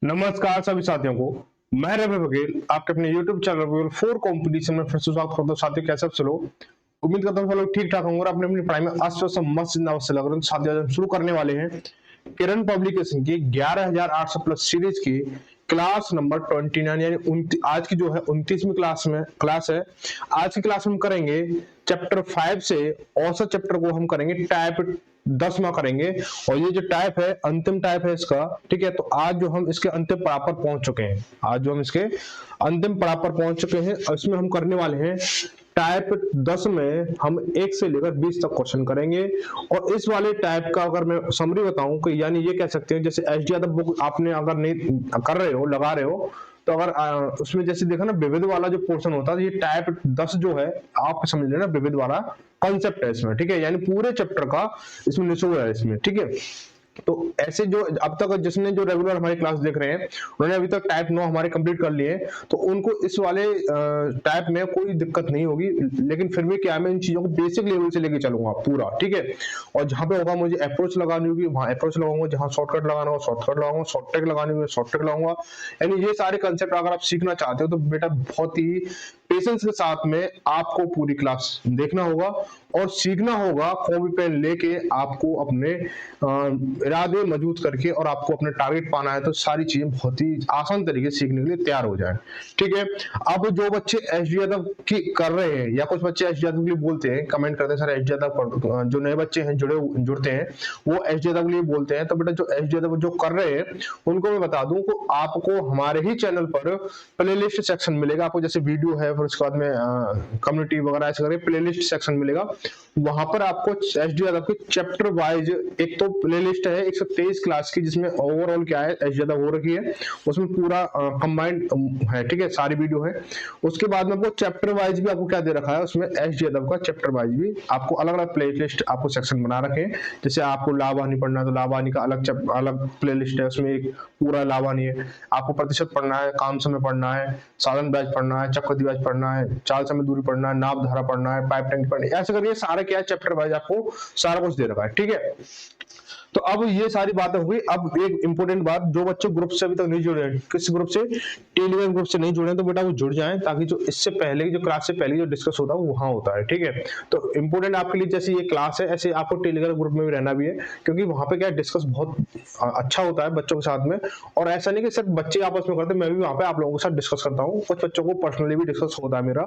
नमस्कार सभी साथियों को। मैं रवि बघेल आपके अपने YouTube चैनल पर 4 कंपटीशन में फिर से स्वागत करता हूं। साथियों कैसे आप सब लोग? उम्मीद करता हूं सब लोग ठीक ठाक होंगे और अपने अपनी पढ़ाई में अस्त व्यस्त मस्त जिंदा अवश्य लग रहे हैं। तो साथियों आज हम शुरू करने वाले हैं किरण पब्लिकेशन की 11800 प्लस सीरीज की क्लास नंबर 29 यानी आज की जो है 29वीं क्लास है। आज की क्लास में हम करेंगे चैप्टर 5 से औसत चैप्टर को हम करेंगे टाइप 10वां करेंगे और ये जो टाइप है अंतिम टाइप है इसका, ठीक है। तो आज जो हम इसके अंतिम पड़ाव पर पहुंच चुके हैं, आज जो हम इसके अंतिम पड़ाव पर पहुंच चुके हैं और इसमें हम करने वाले हैं टाइप 10 में हम 1 से लेकर 20 तक क्वेश्चन करेंगे। और इस वाले टाइप का अगर मैं समरी बताऊं कि यानी ये कह सकते हैं जैसे एच डी यादव बुक आपने अगर नहीं कर रहे हो लगा रहे हो तो अगर उसमें जैसे देखा ना विविध वाला जो पोर्शन होता है ये टाइप 10 जो है आप समझ लेना विविध वाला कॉन्सेप्ट है इसमें, ठीक है। यानी पूरे चैप्टर का इसमें निचोड़ है इसमें, ठीक है। तो ऐसे जो अब तक जिसने जो रेगुलर हमारी क्लास देख रहे हैं उन्होंने अभी तक टाइप 9 हमारे कंप्लीट कर लिए हैं तो उनको इस वाले टाइप में कोई दिक्कत नहीं होगी। लेकिन फिर भी क्या मैं इन चीजों को बेसिक लेवल से लेके चलूंगा पूरा, ठीक है। और जहां पे होगा मुझे अप्रोच लगानी होगी वहां अप्रोच लगाऊंगा, जहां शॉर्टकट लगाना होगा शॉर्टकट लगाऊंगा, शॉर्टकट लगानी होगी शॉर्टकट लगाऊंगा। यानी ये सारे कंसेप्ट अगर आप सीखना चाहते हो तो बेटा बहुत ही पेशेंस के साथ में आपको पूरी क्लास देखना होगा और सीखना होगा। कॉपी पेन लेके आपको अपने इरादे मजबूत करके और आपको अपने टारगेट पाना है तो सारी चीजें बहुत ही आसान तरीके से सीखने के लिए तैयार हो जाए, ठीक है। अब जो बच्चे एच डी यादव की कर रहे हैं या कुछ बच्चे एच डी यादव के लिए बोलते हैं, कमेंट करते हैं सर एच डी यादव, जो नए बच्चे हैं जुड़ते हैं वो एच डी यादव के लिए बोलते हैं। तो बेटा जो एच डी यादव जो कर रहे हैं उनको मैं बता दूं कि आपको हमारे ही चैनल पर प्लेलिस्ट सेक्शन मिलेगा। आपको जैसे वीडियो है फिर उसके बाद में कम्युनिटी वगैरह ऐसे करके प्लेलिस्ट सेक्शन मिलेगा। वहां पर आपको एच डी यादव के चैप्टर वाइज एक तो प्लेलिस्ट है 123 क्लास की जिसमें ओवरऑल क्या है एच डी यादव हो रखी है, उसमें पूरा कंबाइंड है, ठीक है, सारी वीडियो है। उसके बाद में आपको चैप्टर वाइज भी आपको क्या दे रखा है उसमें एच डी यादव का चैप्टर वाइज भी आपको अलग अलग प्लेलिस्ट आपको सेक्शन बना रखे हैं। जैसे आपको लावानी पढ़ना है तो लावानी का अलग प्लेलिस्ट है, उसमें एक पूरा लावानी है। आपको प्रतिशत पढ़ना है, काम समय पढ़ना है, साधन बैच पढ़ना है, चक्रवृद्धि बैच पढ़ना है, चाल समय दूरी पढ़ना है, नाप धारा पढ़ना है, पाइप टैंक पढ़ना है, ऐसे करके सारे क्या है चैप्टर वाइज आपको सारा कुछ दे रखा है, ठीक है। तो अब ये सारी बातें हो गई। अब एक इंपॉर्टेंट बात, जो बच्चे ग्रुप से अभी तक नहीं जुड़े हैं, किस ग्रुप से, टेलीग्राम ग्रुप से नहीं जुड़े हैं तो बेटा वो जुड़ जाएं ताकि जो इससे पहले जो क्लास से पहले जो डिस्कस होता है वो वहां होता है, ठीक है। तो इंपॉर्टेंट आपके लिए जैसे ये क्लास है ऐसे आपको टेलीग्राम ग्रुप में भी रहना भी है क्योंकि वहां पे क्या डिस्कस बहुत अच्छा होता है बच्चों के साथ में। और ऐसा नहीं कि सिर्फ बच्चे आपस में करते, मैं भी वहां पे आप लोगों के साथ डिस्कस करता हूँ। कुछ बच्चों को पर्सनली भी डिस्कस होता है मेरा।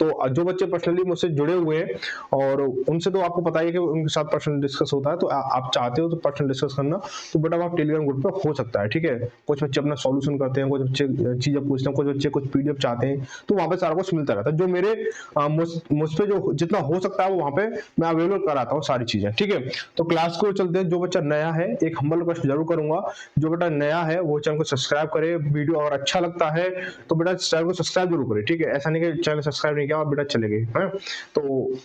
तो जो बच्चे पर्सनली मुझसे जुड़े हुए हैं और उनसे तो आपको पता ही है कि उनके साथ पर्सनल डिस्कस होता है, तो आप चाहते हो तो पर्सनल डिस्कस करना तो बेटा आप टेलीग्राम ग्रुप पे हो सकता है, ठीक है। कुछ बच्चे अपना सॉल्यूशन करते हैं, कुछ बच्चे चीजें पूछते हैं, कुछ बच्चे कुछ पीडीएफ चाहते हैं, तो वहां पे सारा कुछ मिलता रहता है। जो मेरे मुझ पे जो जितना हो सकता है वो वहां पे मैं अवेलेबल कराता हूँ सारी चीजें, ठीक है। तो क्लास को चलते हैं। जो बच्चा नया है एक हम्बल रिक्वेस्ट जरूर करूंगा, जो बेटा नया है वो चैनल को सब्सक्राइब करे। वीडियो अगर अच्छा लगता है तो बेटा चैनल को सब्सक्राइब जरूर करे, ठीक है। ऐसा नहीं कि चैनल सब्सक्राइब नहीं किया और बेटा चले गए, तो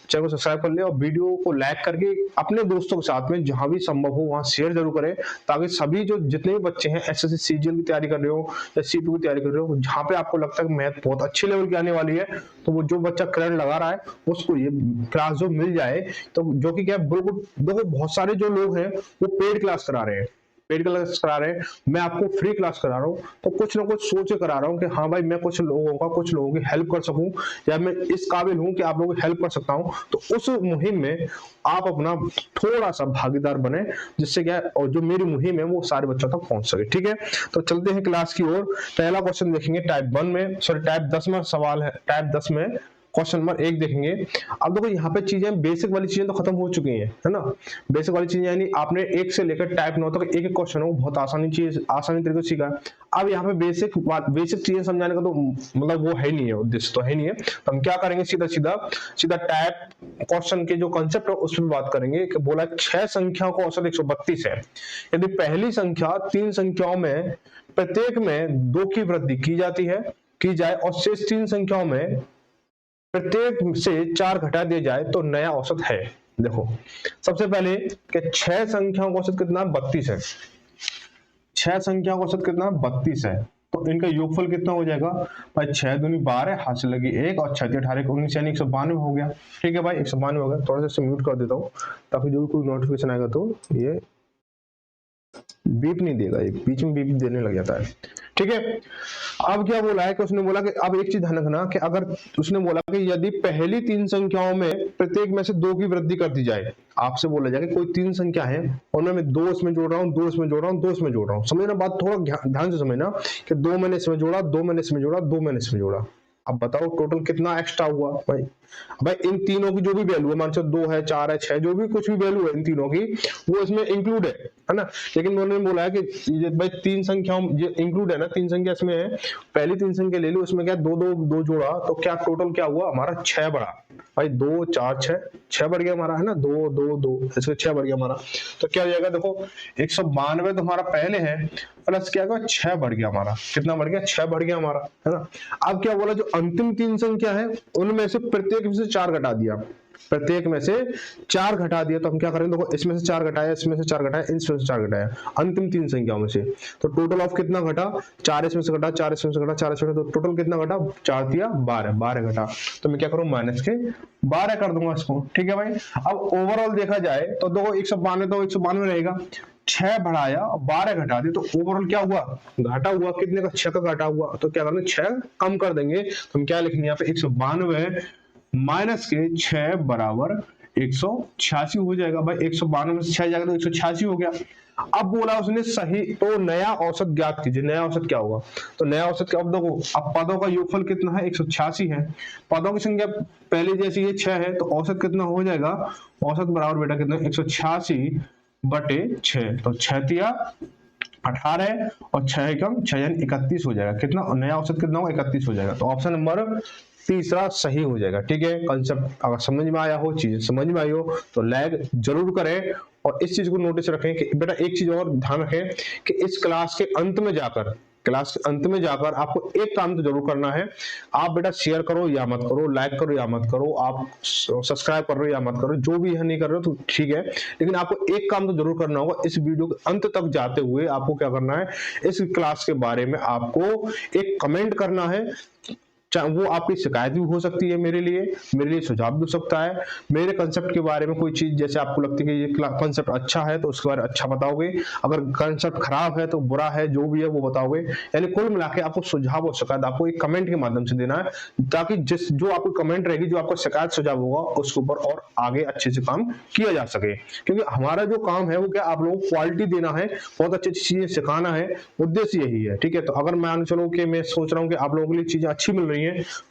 चैनल को सब्सक्राइब कर ले और वीडियो को लाइक करके अपने दोस्तों के साथ में जहां भी संभव हो वहां शेयर जरूर करें ताकि सभी जो जितने भी बच्चे हैं एसएससी सीजीएल की तैयारी कर रहे हो या सीपीयू की तैयारी कर रहे हो जहां पे आपको लगता है कि मैथ बहुत अच्छे लेवल की आने वाली है तो वो जो बच्चा करंट लगा रहा है उसको ये क्लास जो मिल जाए। तो जो कि क्या बिल्कुल देखो बहुत सारे जो लोग हैं वो पेड क्लास करा रहे हैं, पेड क्लास करा रहे हैं, मैं आपको फ्री क्लास करा रहा हूँ। तो कुछ ना कुछ सोच के करा रहा हूँ कि हाँ भाई मैं कुछ लोगों की हेल्प कर सकूं या मैं इस काबिल हूं कि आप लोगों की हेल्प कर सकता हूं। तो उस मुहिम में आप अपना थोड़ा सा भागीदार बने जिससे क्या और जो मेरी मुहिम है वो सारे बच्चों तक पहुंच सके, ठीक है। तो चलते हैं क्लास की ओर। पहला क्वेश्चन देखेंगे टाइप 1 में, सॉरी टाइप 10 में सवाल है, टाइप 10 में क्वेश्चन नंबर 1 देखेंगे। अब देखो यहाँ पे चीजें बेसिक वाली चीजें तो खत्म हो चुकी हैं, है ना। बेसिक वाली चीजें यानी आपने 1 से लेकर टाइप 9 तक एक एक क्वेश्चन हो बहुत आसानी तरीके से सीखा। अब यहाँ पे बेसिक चीजें समझाने का तो मतलब वो है नहीं है, उद्देश्य तो है नहीं है। तो हम क्या करेंगे सीधा टाइप क्वेश्चन के जो कंसेप्ट है उस पर बात करेंगे कि बोला 6 संख्याओं का औसत 132 है। यदि पहली संख्या 3 संख्याओं में प्रत्येक में 2 की वृद्धि की जाए और शेष 3 संख्याओं में प्रत्येक से 4 घटा दिया जाए तो नया औसत है। देखो सबसे पहले कि 6 संख्याओं का औसत कितना 32 है, 6 संख्याओं का औसत कितना 32 है। तो इनका योगफल कितना हो जाएगा भाई 6 दूनी 12 हाथ से लगी 1 और 6 18 19 यानी 192 हो गया, ठीक है भाई 192 हो गया। थोड़ा सा म्यूट कर देता हूँ ताकि जो भी कोई नोटिफिकेशन आएगा तो ये बीप नहीं देगा, ये बीच में बीप देने लग जाता है। ठीक है, अब क्या बोला है कि उसने बोला कि अब एक चीज ध्यान रखना कि अगर उसने बोला कि यदि पहली तीन संख्याओं में प्रत्येक में से 2 की वृद्धि कर दी जाए, आपसे बोला जाए कि कोई 3 संख्या है उनमें मैं 2 इसमें जोड़ रहा हूँ, 2 इसमें जोड़ रहा हूँ, 2 इसमें जोड़ रहा हूँ। समझना बात, थोड़ा ध्यान से समझना कि 2 मैंने इसमें जोड़ा, 2 मैंने इसमें जोड़ा, 2 मैंने इसमें जोड़ा। अब बताओ टोटल कितना एक्स्ट्रा हुआ भाई। भाई इन तीनों की जो भी वैल्यू है, मान लो 2 है, 4 है, 6, जो भी कुछ भी वैल्यू है इन तीनों की, वो इसमें इंक्लूड है ना। लेकिन उन्होंने बोला है कि ये भाई 3 संख्याओं ये इंक्लूड है ना, 3 संख्या इसमें है, पहली 3 संख्या ले लो, इसमें क्या 2 2 2 जोड़ा तो क्या टोटल क्या हुआ हमारा 6 बढ़ा भाई। 2 4 6 बढ़ गया हमारा, है ना, 2 2 2 इसमें 6 बढ़ गया हमारा। तो क्या हो जाएगा देखो 192 तो हमारा पहले है, प्लस क्या होगा 6 बढ़ गया हमारा। कितना बढ़ गया? 6 बढ़ गया हमारा, है ना। अब क्या बोला, जो अंतिम 3 संख्या है उनमें से प्रत्येक में से 4 घटा दिया, प्रत्येक में से 4 घटा दिया। तो हम क्या करेंगे, देखो इसमें से 4 घटाया, इसमें से 4 घटाया, इसमें से 4 घटाया, अंतिम 3 संख्याओं में से। तो टोटल ऑफ कितना घटा? 4 इसमें से घटा, 4 इसमें से घटा, 4 इसमें से, तो टोटल कितना घटा? 4 दिया 12, 12 घटा। तो मैं क्या करूं, माइनस के 12 कर दूंगा इसको। ठीक है भाई। अब ओवरऑल देखा जाए तो देखो 192 तो 192 रहेगा, 6 बढ़ाया 12 घटा दिए, तो ओवरऑल क्या हुआ? घाटा हुआ। कितने का? 6 का घाटा हुआ। तो क्या करेंगे, 6 कम कर देंगे। तो हम क्या लिखेंगे यहाँ पे, 192 माइनस के 6 बराबर 186 हो जाएगा। भाई 192 में से 6 जाएगा तो 186 हो गया। अब बोला उसने सही, तो नया औसत ज्ञात कीजिए। नया औसत क्या होगा? तो नया औसत क्या, अब देखो अब पदों का योगफल कितना है? 186 है। पदों की संख्या पहले जैसी ये 6 है, तो औसत कितना हो जाएगा? औसत बराबर बेटा कितना? 186 बटे 6। तो 6 तिया 18 और 6 एकम 6 यानी 31 हो जाएगा। कितना नया औसत कितना होगा? 31 हो जाएगा। तो ऑप्शन नंबर तीसरा सही हो जाएगा। ठीक है, कंसेप्ट अगर समझ में आया हो, चीज समझ में आई हो तो लाइक जरूर करें। और इस चीज को नोटिस रखें कि बेटा एक चीज और ध्यान रखें कि इस क्लास के अंत में जाकर आपको एक काम तो जरूर करना है। आप बेटा शेयर करो या मत करो, लाइक करो या मत करो, आप सब्सक्राइब कर रहे हो या मत करो, जो भी है नहीं कर रहे हो तो ठीक है, लेकिन आपको एक काम तो जरूर करना होगा। इस वीडियो के अंत तक जाते हुए आपको क्या करना है, इस क्लास के बारे में आपको एक कमेंट करना है। वो आपकी शिकायत भी हो सकती है मेरे लिए सुझाव भी हो सकता है। मेरे कंसेप्ट के बारे में कोई चीज जैसे आपको लगती है कि ये कंसेप्ट अच्छा है तो उसके बारे में अच्छा बताओगे, अगर कंसेप्ट खराब है तो बुरा है, जो भी है वो बताओगे। यानी कुल मिला के आपको सुझाव और शिकायत आपको एक कमेंट के माध्यम से देना है, ताकि जो आपको कमेंट रहेगी, जो आपको शिकायत सुझाव होगा, उसके ऊपर और आगे अच्छे से काम किया जा सके। क्योंकि हमारा जो काम है वो क्या, आप लोगों को क्वालिटी देना है, बहुत अच्छी चीजें सिखाना है, उद्देश्य यही है। ठीक है, तो अगर मान चलो कि मैं सोच रहा हूँ कि आप लोगों के लिए चीजें अच्छी मिल रही है,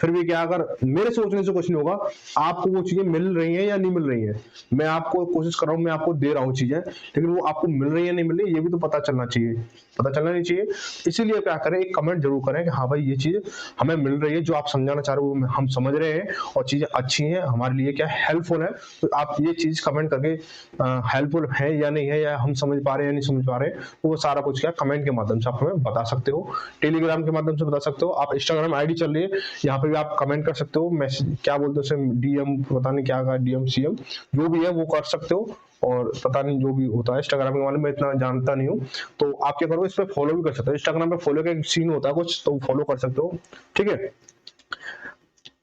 फिर भी क्या, अगर मेरे सोचने से कुछ नहीं होगा, आपको वो चीजें मिल रही हैं या नहीं मिल रही हैं, मैं आपको कोशिश कर रहा हूं, मैं आपको दे रहा हूं चीजें, लेकिन वो आपको मिल रही है नहीं मिल रही, ये भी तो पता चलना चाहिए, पता चलना नहीं चाहिए। इसीलिए क्या करें, एक कमेंट जरूर करें कि हाँ भाई ये चीज हमें मिल रही है, जो आप समझाना चाह रहे हो वो हम समझ रहे हैं और चीजें अच्छी हैं, हमारे लिए क्या हेल्पफुल है। तो आप ये चीज कमेंट करके हेल्पफुल है या नहीं है, या हम समझ पा रहे हैं या नहीं समझ पा रहे, तो वो सारा कुछ क्या कमेंट के माध्यम से आप हमें बता सकते हो, टेलीग्राम के माध्यम से बता सकते हो, आप इंस्टाग्राम आईडी चल रही है यहाँ पे भी आप कमेंट कर सकते हो, मैसेज क्या बोलते हो उसे, डीएम पता नहीं क्या कहा, डीएम सीएम जो भी है वो कर सकते हो। और पता नहीं जो भी होता है इंस्टाग्राम के बारे में इतना जानता नहीं हूँ, तो आप क्या करो, इस पे फॉलो भी कर सकते हो। इंस्टाग्राम पे फॉलो का एक सीन होता है कुछ, तो फॉलो कर सकते हो। ठीक है,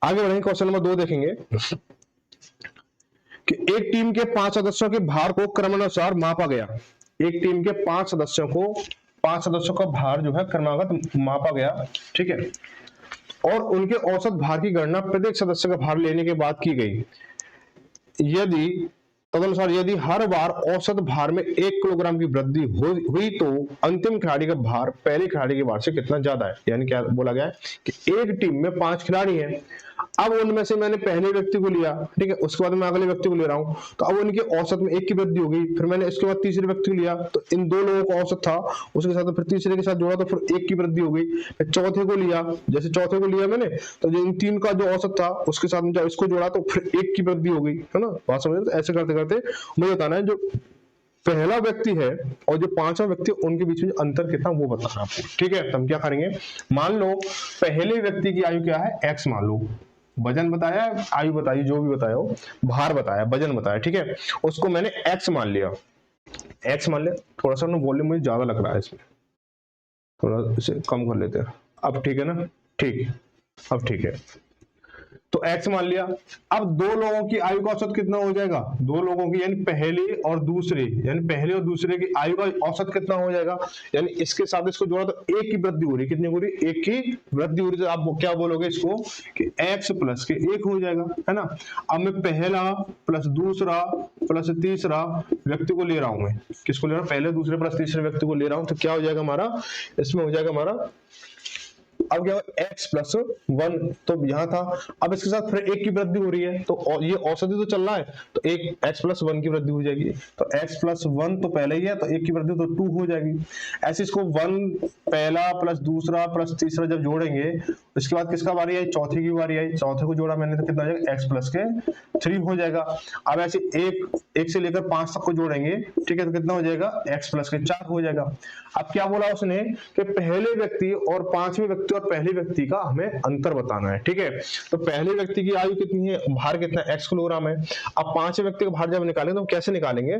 आगे बढ़ेंगे, क्वेश्चन नंबर 2 देखेंगे कि एक टीम के 5 सदस्यों के भार को क्रमानुसार मापा गया। एक टीम के 5 सदस्यों का भार जो है क्रमागत मापा गया। ठीक है, और उनके औसत भार की गणना प्रत्येक सदस्य का भार लेने के बाद की गई। तदनुसार यदि हर बार औसत भार में 1 किलोग्राम की वृद्धि हुई तो अंतिम खिलाड़ी का भार पहले खिलाड़ी के भार से कितना ज्यादा है। यानी क्या बोला गया है कि एक टीम में 5 खिलाड़ी हैं, अब उनमें से मैंने पहले व्यक्ति को लिया, ठीक है, उसके बाद मैं अगले व्यक्ति को ले रहा हूं, तो अब उनके औसत में 1 की वृद्धि हो गई, फिर मैंने इसके बाद तीसरे व्यक्ति को लिया, तो इन 2 लोगों का औसत था, उसके साथ फिर तीसरे के साथ जोड़ा तो फिर 1 की वृद्धि हो गई, फिर चौथे को लिया, जैसे चौथे को लिया मैंने, तो जो इन 3 का जो औसत था उसके साथ जब इसको जोड़ा तो फिर 1 की वृद्धि हो गई, है ना। बात समझ रहे? ऐसे करते करते मुझे बताना है जो पहला व्यक्ति है और जो 5वां व्यक्ति उनके बीच में अंतर कितना वो बताना आपको। ठीक है, तो हम क्या करेंगे, मान लो पहले व्यक्ति की आयु क्या है, x मान लो, वजन बताया, आयु बताई, जो भी बताया हो, भार बताया, वजन बताया, ठीक है, उसको मैंने x मान लिया, थोड़ा सा ना वॉल्यूम मुझे ज्यादा लग रहा है, इसमें थोड़ा इसे कम कर लेते हैं। अब ठीक है ना, ठीक, अब ठीक है। तो x मान लिया। अब दो लोगों की आयु का औसत कितना हो जाएगा, दो लोगों की यानी पहले और दूसरे, यानी पहले और दूसरे की आयु का औसत कितना हो जाएगा, यानी इसके साथ इसको जोड़ा तो एक की वृद्धि हो रही, कितनी हो रही, एक की वृद्धि हो रही। तो आप क्या बोलोगे इसको कि x प्लस के एक हो जाएगा, है ना। अब मैं पहला प्लस दूसरा प्लस तीसरा व्यक्ति को ले रहा हूं, मैं किसको ले रहा हूं, पहले दूसरे प्लस तीसरे व्यक्ति को ले रहा हूं, तो क्या हो जाएगा हमारा, इसमें हो जाएगा हमारा, अब क्या x प्लस वन, तो यहां था। अब इसके साथ फिर एक की वृद्धि हो रही है, तो ये औसत ही तो चल रहा है, तो एक x प्लस वन की वृद्धि हो जाएगी। तो x प्लस वन तो पहले ही है, तो एक की वृद्धि तो टू हो जाएगी। ऐसे इसको वन पहला प्लस दूसरा प्लस तीसरा जब जोड़ेंगे, इसके बाद किसका बारी आई, चौथे की बारी आई, चौथे को जोड़ा मैंने तो कितना हो जाएगा, x प्लस के थ्री हो जाएगा। अब ऐसे एक से लेकर 5 तक को जोड़ेंगे, ठीक है, तो कितना हो जाएगा, x प्लस के 4 हो जाएगा। अब क्या बोला उसने कि पहले व्यक्ति और पांचवें व्यक्ति और पहले व्यक्ति का हमें अंतर बताना है, ठीक है। तो पहले व्यक्ति की आयु कितनी है, भार कितना है, x किलोग्राम है। अब पांचवें व्यक्ति का भार जब निकालेंगे तो हम कैसे निकालेंगे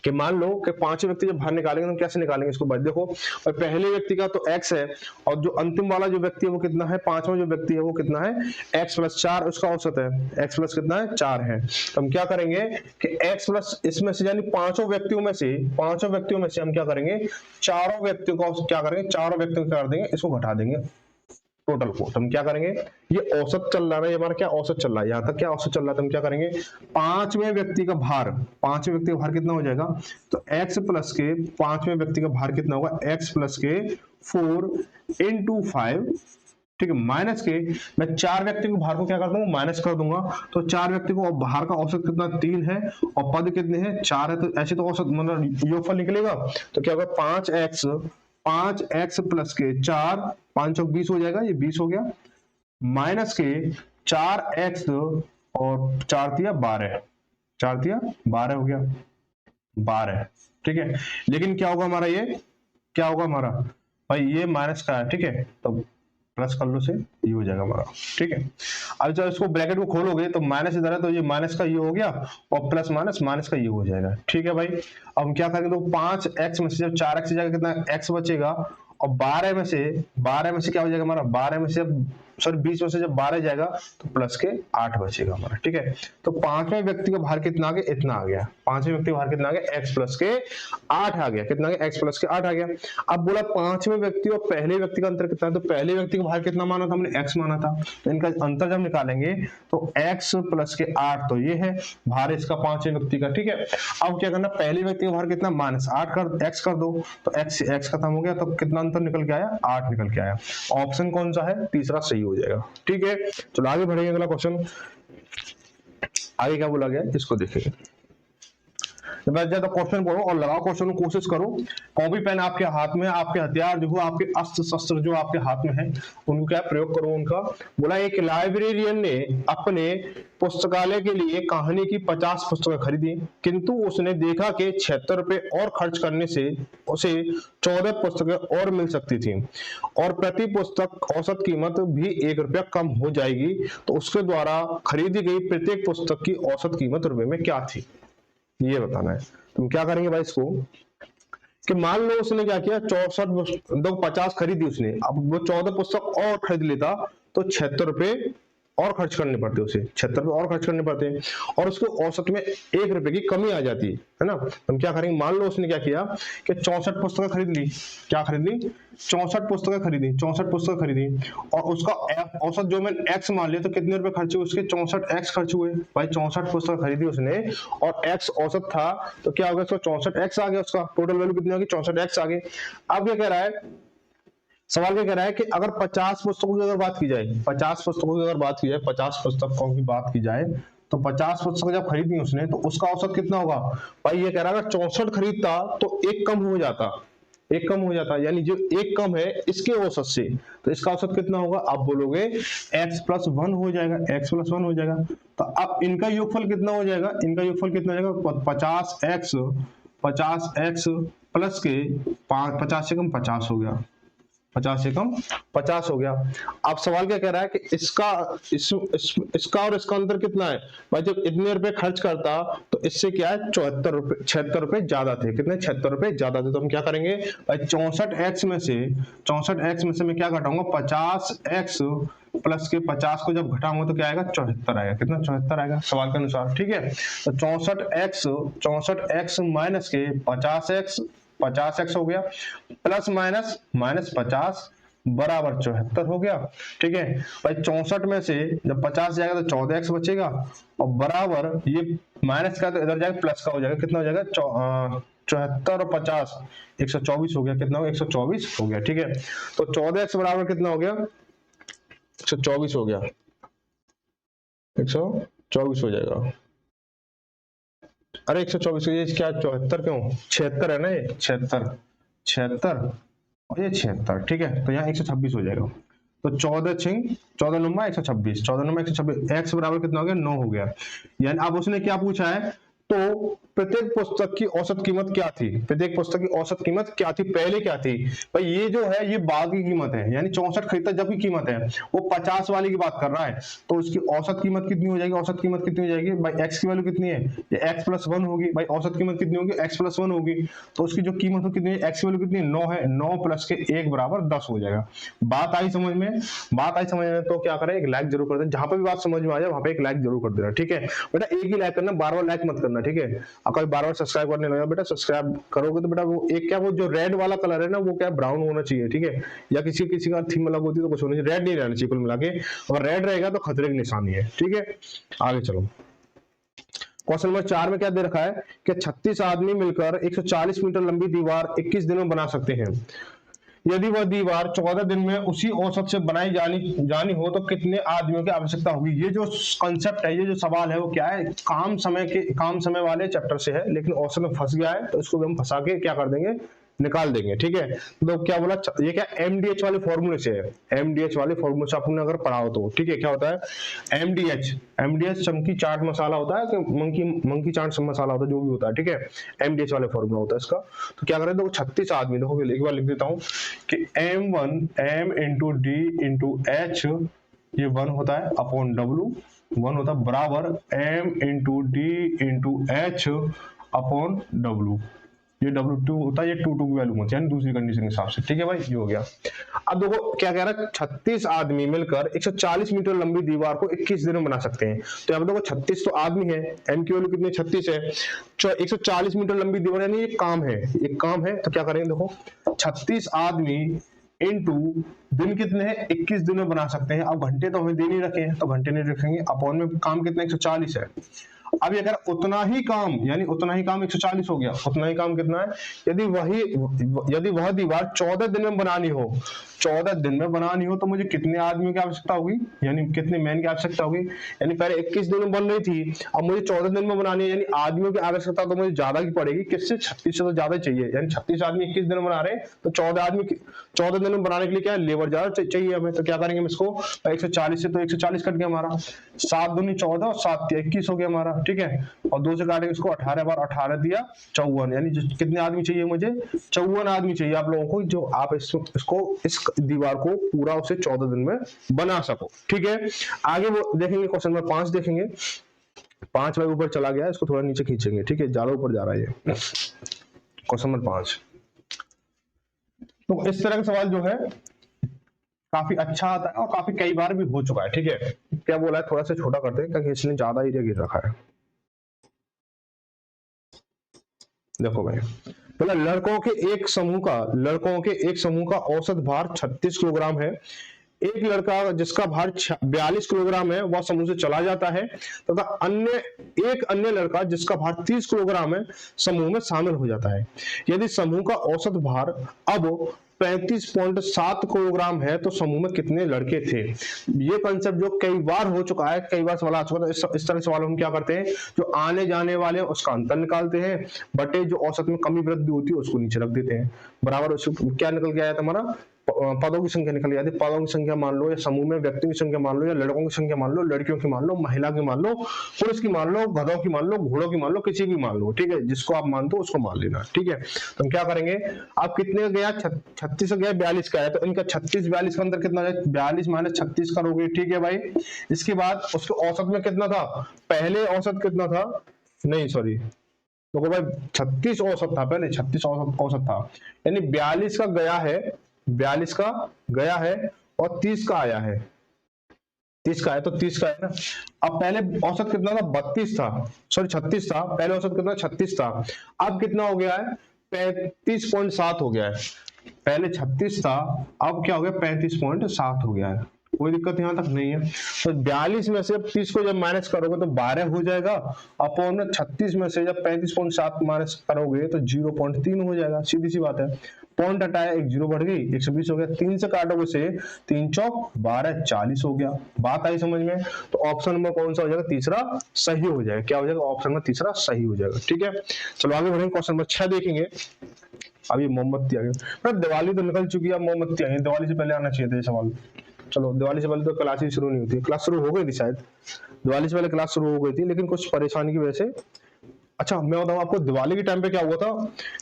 कि मान लो कि पांचवें व्यक्ति जब भार निकालेंगे तो हम कैसे निकालेंगे इसको, भाई देखो, और पहले व्यक्ति का तो x है, और जो अंतिम वाला जो व्यक्ति है वो कितना है, पांचवा जो व्यक्ति है वो कितना है, x प्लस 4 उसका औसत है, x प्लस कितना है 4 है। तो हम क्या करेंगे कि x प्लस इसमें से यानी पांचों व्यक्तियों में से हम क्या करेंगे, चारों व्यक्तियों का क्या करेंगे, चारों व्यक्तियों को कर देंगे, इसको घटा देंगे टोटल को। तो हम क्या करेंगे, ये औसत चल रहा है, ये हमारा क्या औसत चल रहा है, यहाँ तक क्या औसत चल रहा है, तो हम क्या करेंगे, पांचवें व्यक्ति का भार कितना हो जाएगा, तो x प्लस के पांचवें व्यक्ति का भार कितना होगा, x प्लस के 4 इंटू 5, ठीक है, माइनस के, मैं चार व्यक्ति को भार को क्या कर दूंगा, माइनस कर दूंगा। तो चार व्यक्ति को भार का औसत कितना 3 है और पद कितने हैं 4 है, तो ऐसे तो औसत मतलब योगफल निकलेगा। तो क्या होगा, 5x प्लस के 4, 5 चौक 20 हो जाएगा, ये 20 हो गया, माइनस के 4x और 4 तिया 12, 4 तिया 12 हो गया, 12, ठीक है। लेकिन क्या होगा हमारा, ये क्या होगा हमारा भाई, ये माइनस का है, ठीक है, तो प्लस कर लो से ये हो जाएगा हमारा, ठीक है। अब जब इसको ब्रैकेट को खोलोगे तो माइनस इधर है, तो ये माइनस का ये हो गया और प्लस माइनस का ये हो जाएगा, ठीक है भाई। अब हम क्या करेंगे, तो 5x में से जब 4x से जाएगा कितना x बचेगा, और 12 में से क्या हो जाएगा हमारा, 12 में से सॉरी 20 में से जब 12 जाएगा तो प्लस के 8 बचेगा हमारा, ठीक है। तो पांचवें व्यक्ति का भार कितना आ गया, इतना आ गया, पांचवें व्यक्ति का भार कितना आ गया, x प्लस के 8 आ गया, कितना आ गया, x प्लस के 8 आ गया। अब बोला पांचवें व्यक्ति और पहले व्यक्ति का अंतर कितना है, तो पहले व्यक्ति का भार कितना माना था हमने, x माना था, तो इनका अंतर जब निकालेंगे तो x प्लस के 8 तो ये है भार इसका पांचवें व्यक्ति का, ठीक है। अब क्या करना, पहले व्यक्ति का भार कितना, -8 कर x कर दो, तो x खत्म हो गया, तो कितना अंतर निकल के आया, 8 निकल के आया। ऑप्शन कौन सा है, तीसरा सही हो जाएगा, ठीक है। चलो आगे बढ़ेंगे, अगला क्वेश्चन, आगे क्या बोला गया इसको देखेंगे। ज्यादा क्वेश्चन पढ़ो और लगाओ क्वेश्चन को, कोशिश करो, कॉपी पेन आपके हाथ में, आपके हथियार जो हो, आपके अस्त्र शस्त्र जो आपके हाथ में है उनको क्या प्रयोग करो उनका। बोला एक लाइब्रेरियन ने अपने पुस्तकालय के लिए कहानी की 50 पुस्तकें खरीदी, किंतु उसने देखा कि 76 रुपए और खर्च करने से उसे 14 पुस्तकें और मिल सकती थी और प्रति पुस्तक औसत कीमत भी 1 रुपया कम हो जाएगी, तो उसके द्वारा खरीदी गई प्रत्येक पुस्तक की औसत कीमत रुपए में क्या थी, ये बताना है। तुम क्या करेंगे भाई इसको, कि मान लो उसने क्या किया, 50 खरीदी उसने, अब वो 14 पुस्तक और खरीद लेता तो 76 रुपए और खर्च करने पड़ते, उसे 76 रुपए और खर्च करने पड़ते हैं, और उसको औसत में 1 रुपए की कमी आ जाती है ना। हम क्या करेंगे, मान लो उसने क्या किया कि 64 पुस्तकें खरीद ली, क्या खरीद ली, 64 पुस्तकें खरीदी, और उसका औसत जो मैंने x मान लिया, तो कितने रुपए खर्च हुए उसके, 64x खर्च हुए भाई। 64 पुस्तकें खरीदी उसने और x औसत था, तो क्या हो गया, उसका 64x आ गया, उसका टोटल वैल्यू कितनी होगी, 64x आ गई। अब क्या कह रहा है, सवाल क्या कह रहा है कि अगर 50 पुस्तकों की अगर बात की जाए, 50 पुस्तकों की अगर बात की जाए, 50 पुस्तकों की बात की जाए, तो 50 पुस्तकें जब खरीदी उसने तो उसका औसत कितना होगा भाई, ये कह रहा है अगर 64 खरीदता तो एक कम हो जाता, यानी जो एक कम है इसके औसत से, तो इसका औसत कितना होगा, आप बोलोगे x प्लस 1 हो जाएगा, तो अब इनका योगफल कितना हो जाएगा, 50x प्लस के 50 से कम 50 हो गया, 50 से कम 50 हो गया। अब सवाल क्या कह रहा है कि इसका और इसका अंतर कितना है भाई, जब इतने रुपए खर्च करता तो इससे क्या है, 76 रुपए ज्यादा थे, कितने, 76 रुपए ज्यादा थे। तो हम क्या करेंगे भाई, 64x में से मैं क्या घटाऊंगा, 50x प्लस के 50 को जब घटाऊंगा तो क्या आएगा 74 आएगा। कितना 74 आएगा सवाल के अनुसार। ठीक है, तो 64x माइनस के 50x हो गया, प्लस माइनस माइनस 50 बराबर 74 हो गया। ठीक है भाई, 64 में से जब 50 जाएगा तो 14x बचेगा और बराबर ये माइनस का तो इधर जाएगा प्लस का हो जाएगा। कितना हो जाएगा 74 और 50 124 हो गया। कितना हो गया 124 हो गया। ठीक है, तो 14x बराबर कितना हो गया 124 हो गया, 124 हो जाएगा। अरे 124 ये क्या 74 क्यों 76 है ना, ये 76 और ये 76। ठीक है, तो यहाँ 126 हो जाएगा। तो 14 नुमा 126, 14 नुमा 126, x बराबर कितना हो गया 9 हो गया। यानी अब उसने क्या पूछा है, तो प्रत्येक पुस्तक की औसत कीमत क्या थी, प्रत्येक पुस्तक की औसत कीमत क्या थी, पहले क्या थी भाई। ये जो है ये बाद की कीमत है, यानी 64 खरीदता जब की कीमत है, वो 50 वाली की बात कर रहा है। तो उसकी औसत कीमत कितनी हो जाएगी, औसत कीमत कितनी हो जाएगी भाई, x की वैल्यू कितनी है, ये x प्लस 1 होगी भाई। औसत कीमत कितनी होगी, x प्लस 1 होगी। तो उसकी जो कीमत हो कितनी है, x की वैल्यू कितनी है 9 है, 9 प्लस के 1 बराबर 10 हो जाएगा। बात आई समझ में, बात आई समझ में, तो क्या करें, एक लाइक जरूर कर दें। जहां पर भी बात समझ में आ जाए वहां पे एक लाइक जरूर कर देना। ठीक है बेटा, एक ही लाइक करना, बार बार लाइक मत करना। ठीक है, अगर बार बार सब्सक्राइब करने लगा बेटा, सब्सक्राइब करोगे तो बेटा वो एक क्या, वो जो रेड वाला कलर है ना वो क्या ब्राउन होना चाहिए। ठीक है, या किसी का थीम अलग होती है तो कुछ होना चाहिए, रेड नहीं रहना चाहिए कुल मिला के। और रेड रहेगा तो खतरे की निशानी है। ठीक है, आगे चलो। क्वेश्चन नंबर 4 में क्या दे रखा है कि 36 आदमी मिलकर 140 मीटर लंबी दीवार 21 दिनों में बना सकते हैं। यदि वह दीवार 14 दिन में उसी औसत से बनाई जानी हो तो कितने आदमियों की आवश्यकता होगी। ये जो कंसेप्ट है, ये जो सवाल है वो क्या है, काम समय वाले चैप्टर से है, लेकिन औसत में फंस गया है तो इसको भी हम फंसा के क्या कर देंगे, निकाल देंगे। ठीक है, तो क्या बोला, ये क्या एमडीएच वाले फॉर्मूले से है, एमडीएच वाले फॉर्मूले से आपने अगर पढ़ा हो तो। ठीक है, क्या होता है एमडीएच चमकी चाट मसाला होता है कि मंकी चाट मसाला होता है, जो भी होता है। ठीक है, एमडीएच वाले फॉर्मूला होता है इसका। तो क्या करें, देखो 36 आदमी, देखो एक बार लिख देता हूं कि m into D into H, ये 1 होता है अपॉन W, 1 होता है बराबर m into D into H upon W। ये W2 होता है, ये 2 की वैल्यू होती है, यानी दूसरी कंडीशन के हिसाब से। ठीक है भाई, ये हो गया। अब देखो क्या कह रहा है, 36 आदमी मिलकर 140 मीटर लंबी दीवार को 21 दिनों में बना सकते हैं। तो अब देखो 36 तो आदमी है, m की वैल्यू कितनी 36 है, 140 मीटर लंबी दीवार, यानी ये काम है। तो क्या करेंगे, देखो 36 आदमी इनटू दिन कितने हैं 21 दिनों में बना सकते हैं। अब घंटे तो हमें दे नहीं रखे हैं तो घंटे नहीं रखेंगे, अपॉन में काम कितना 140 है। अब अगर उतना ही काम, यानी उतना ही काम 140 हो गया, उतना ही काम कितना है, यदि वह दीवार 14 दिन में बनानी हो, 14 दिन में बनानी हो तो मुझे कितने आदमियों की आवश्यकता होगी, यानी कितने मैन की आवश्यकता होगी। यानी पहले 21 दिन में बन रही थी, अब मुझे 14 दिन में बनानी है, यानी आदमियों की आवश्यकता तो मुझे ज्यादा की पड़ेगी। किससे, 36 से तो ज्यादा चाहिए। यानी 36 आदमी 21 दिन में बना रहे हैं तो 14 आदमी 14 दिन में बनाने के लिए क्या है, लेबर ज्यादा चाहिए हमें। तो क्या करेंगे इसको, 140 से तो 140 कट गया हमारा, 7 दूनी 14 और 7 21 हो गया हमारा। ठीक है, और 2 से काटेंगे इसको, 18 बार 18 दिया 54, यानी कितने आदमी चाहिए मुझे, 54 आदमी चाहिए आप लोगों को, जो आप इसको इस दीवार को पूरा उसे 14 दिन में बना सको। ठीक है, आगे वो देखेंगे, क्वेश्चन नंबर 5 देखेंगे। 5 भाई ऊपर चला गया, इसको थोड़ा नीचे खींचेंगे। ठीक है, ज्यादा ऊपर जा रहा है ये क्वेश्चन नंबर 5। तो इस तरह का सवाल जो है काफी अच्छा आता है और काफी कई बार भी हो चुका है। ठीक है, क्या बोला है, थोड़ा सा छोटा करते हैं क्योंकि इसने ज्यादा एरिया घेर रखा है। देखो भाई, बोला लड़कों के एक समूह का औसत भार 36 किलोग्राम है। एक लड़का जिसका भार 42 किलोग्राम है वह समूह से चला जाता है तथा एक अन्य लड़का जिसका भार 30 किलोग्राम है समूह में शामिल हो जाता है। यदि समूह का औसत भार अब 35.7 किलोग्राम है तो समूह में कितने लड़के थे। ये कंसेप्ट जो कई बार हो चुका है, कई बार सवाल आ चुका है। इस तरह के सवाल हम क्या करते हैं, जो आने जाने वाले उसका अंतर निकालते हैं, बटे जो औसत में कमी वृद्धि होती है उसको नीचे रख देते हैं, बराबर क्या निकल के आया था हमारा, पदों की संख्या निकल जाती है। पदों की संख्या मान लो, या समूह में व्यक्तियों की संख्या मान लो, या लड़कों की संख्या मान लो, लड़कियों की मान लो, महिला की मान लो, पुरुष की मान लो, गधों की मान लो, घोड़ों की मान लो, किसी की मान लो। ठीक है, जिसको आप मानते हो उसको मान लेना। ठीक है, तो हम क्या करेंगे, आप कितने गया 36 गया 42 का है, तो इनका 36 42 का अंतर कितना है, 42 माइनस 36 करोगे। ठीक है भाई, इसके बाद उसके औसत में कितना था, पहले औसत कितना था, नहीं सॉरी, तो भाई 36 औसत था, पहले 36 औसत था, यानी 42 का गया है और 30 का आया है। 30 का है तो 30 का है ना। अब पहले औसत कितना था, 32 था, सॉरी 36 था, पहले औसत कितना 36 था, अब कितना हो गया है 35.7 हो गया है। पहले 36 था, अब क्या हो गया 35.7 हो गया है। कोई दिक्कत यहां तक नहीं है। तो 42 में से अब 30 को जब माइनस करोगे तो 12 हो जाएगा, अपॉन 36 में से जब 35.7 माइनस करोगे तो 0.3 हो जाएगा, सीधी सी बात है। पॉइंट हटाया, एक जीरो बढ़ गई, 120 हो गया। 3 से काटोगे से 3 चौक 12, 40 हो गया। बात आई समझ में? तो ऑप्शन नंबर कौन सा हो जाएगा, तीसरा सही हो जाएगा। क्या हो जाएगा, ऑप्शन नंबर तीसरा सही हो जाएगा। ठीक है, चलो आगे बढ़ेंगे, क्वेश्चन नंबर 6 देखेंगे। अब ये मोमबत्ती आ गई, दिवाली तो निकल चुकी है, अब मोमबत्ती आई है। दिवाली से पहले आना चाहिए था ये सवाल। चलो, दिवाली से पहले तो क्लास ही शुरू नहीं होती, क्लास शुरू हो गई थी शायद, दिवाली से पहले क्लास शुरू हो गई थी, लेकिन कुछ परेशानी की वजह से। अच्छा, मैं बताऊं आपको, दिवाली के टाइम पे क्या हुआ था,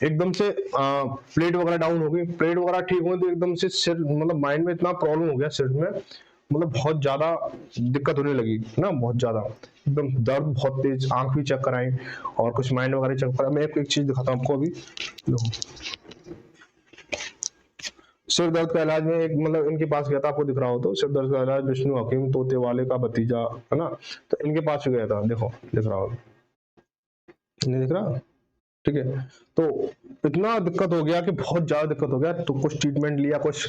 एकदम से प्लेट वगैरह डाउन हो गई, प्लेट वगैरह ठीक हुई तो एकदम से सिर, मतलब माइंड में इतना प्रॉब्लम हो गया सिर में, मतलब बहुत ज्यादा दिक्कत होने लगी ना, बहुत ज्यादा एकदम दर्द, बहुत तेज, आंख भी चेक कराई और कुछ माइंड वगैरह चेक करा। मैं एक चीज दिखाता हूँ आपको अभी, सिर दर्द का इलाज में एक, मतलब इनके पास गया था, आपको दिख रहा हो तो, सिर दर्द का इलाज विष्णु हकीम तोते वाले का भतीजा है ना, तो इनके पास गया था। देखो दिख रहा हो, नहीं दिख रहा? ठीक है, तो इतना दिक्कत हो गया कि बहुत ज्यादा दिक्कत हो गया, तो कुछ ट्रीटमेंट लिया, कुछ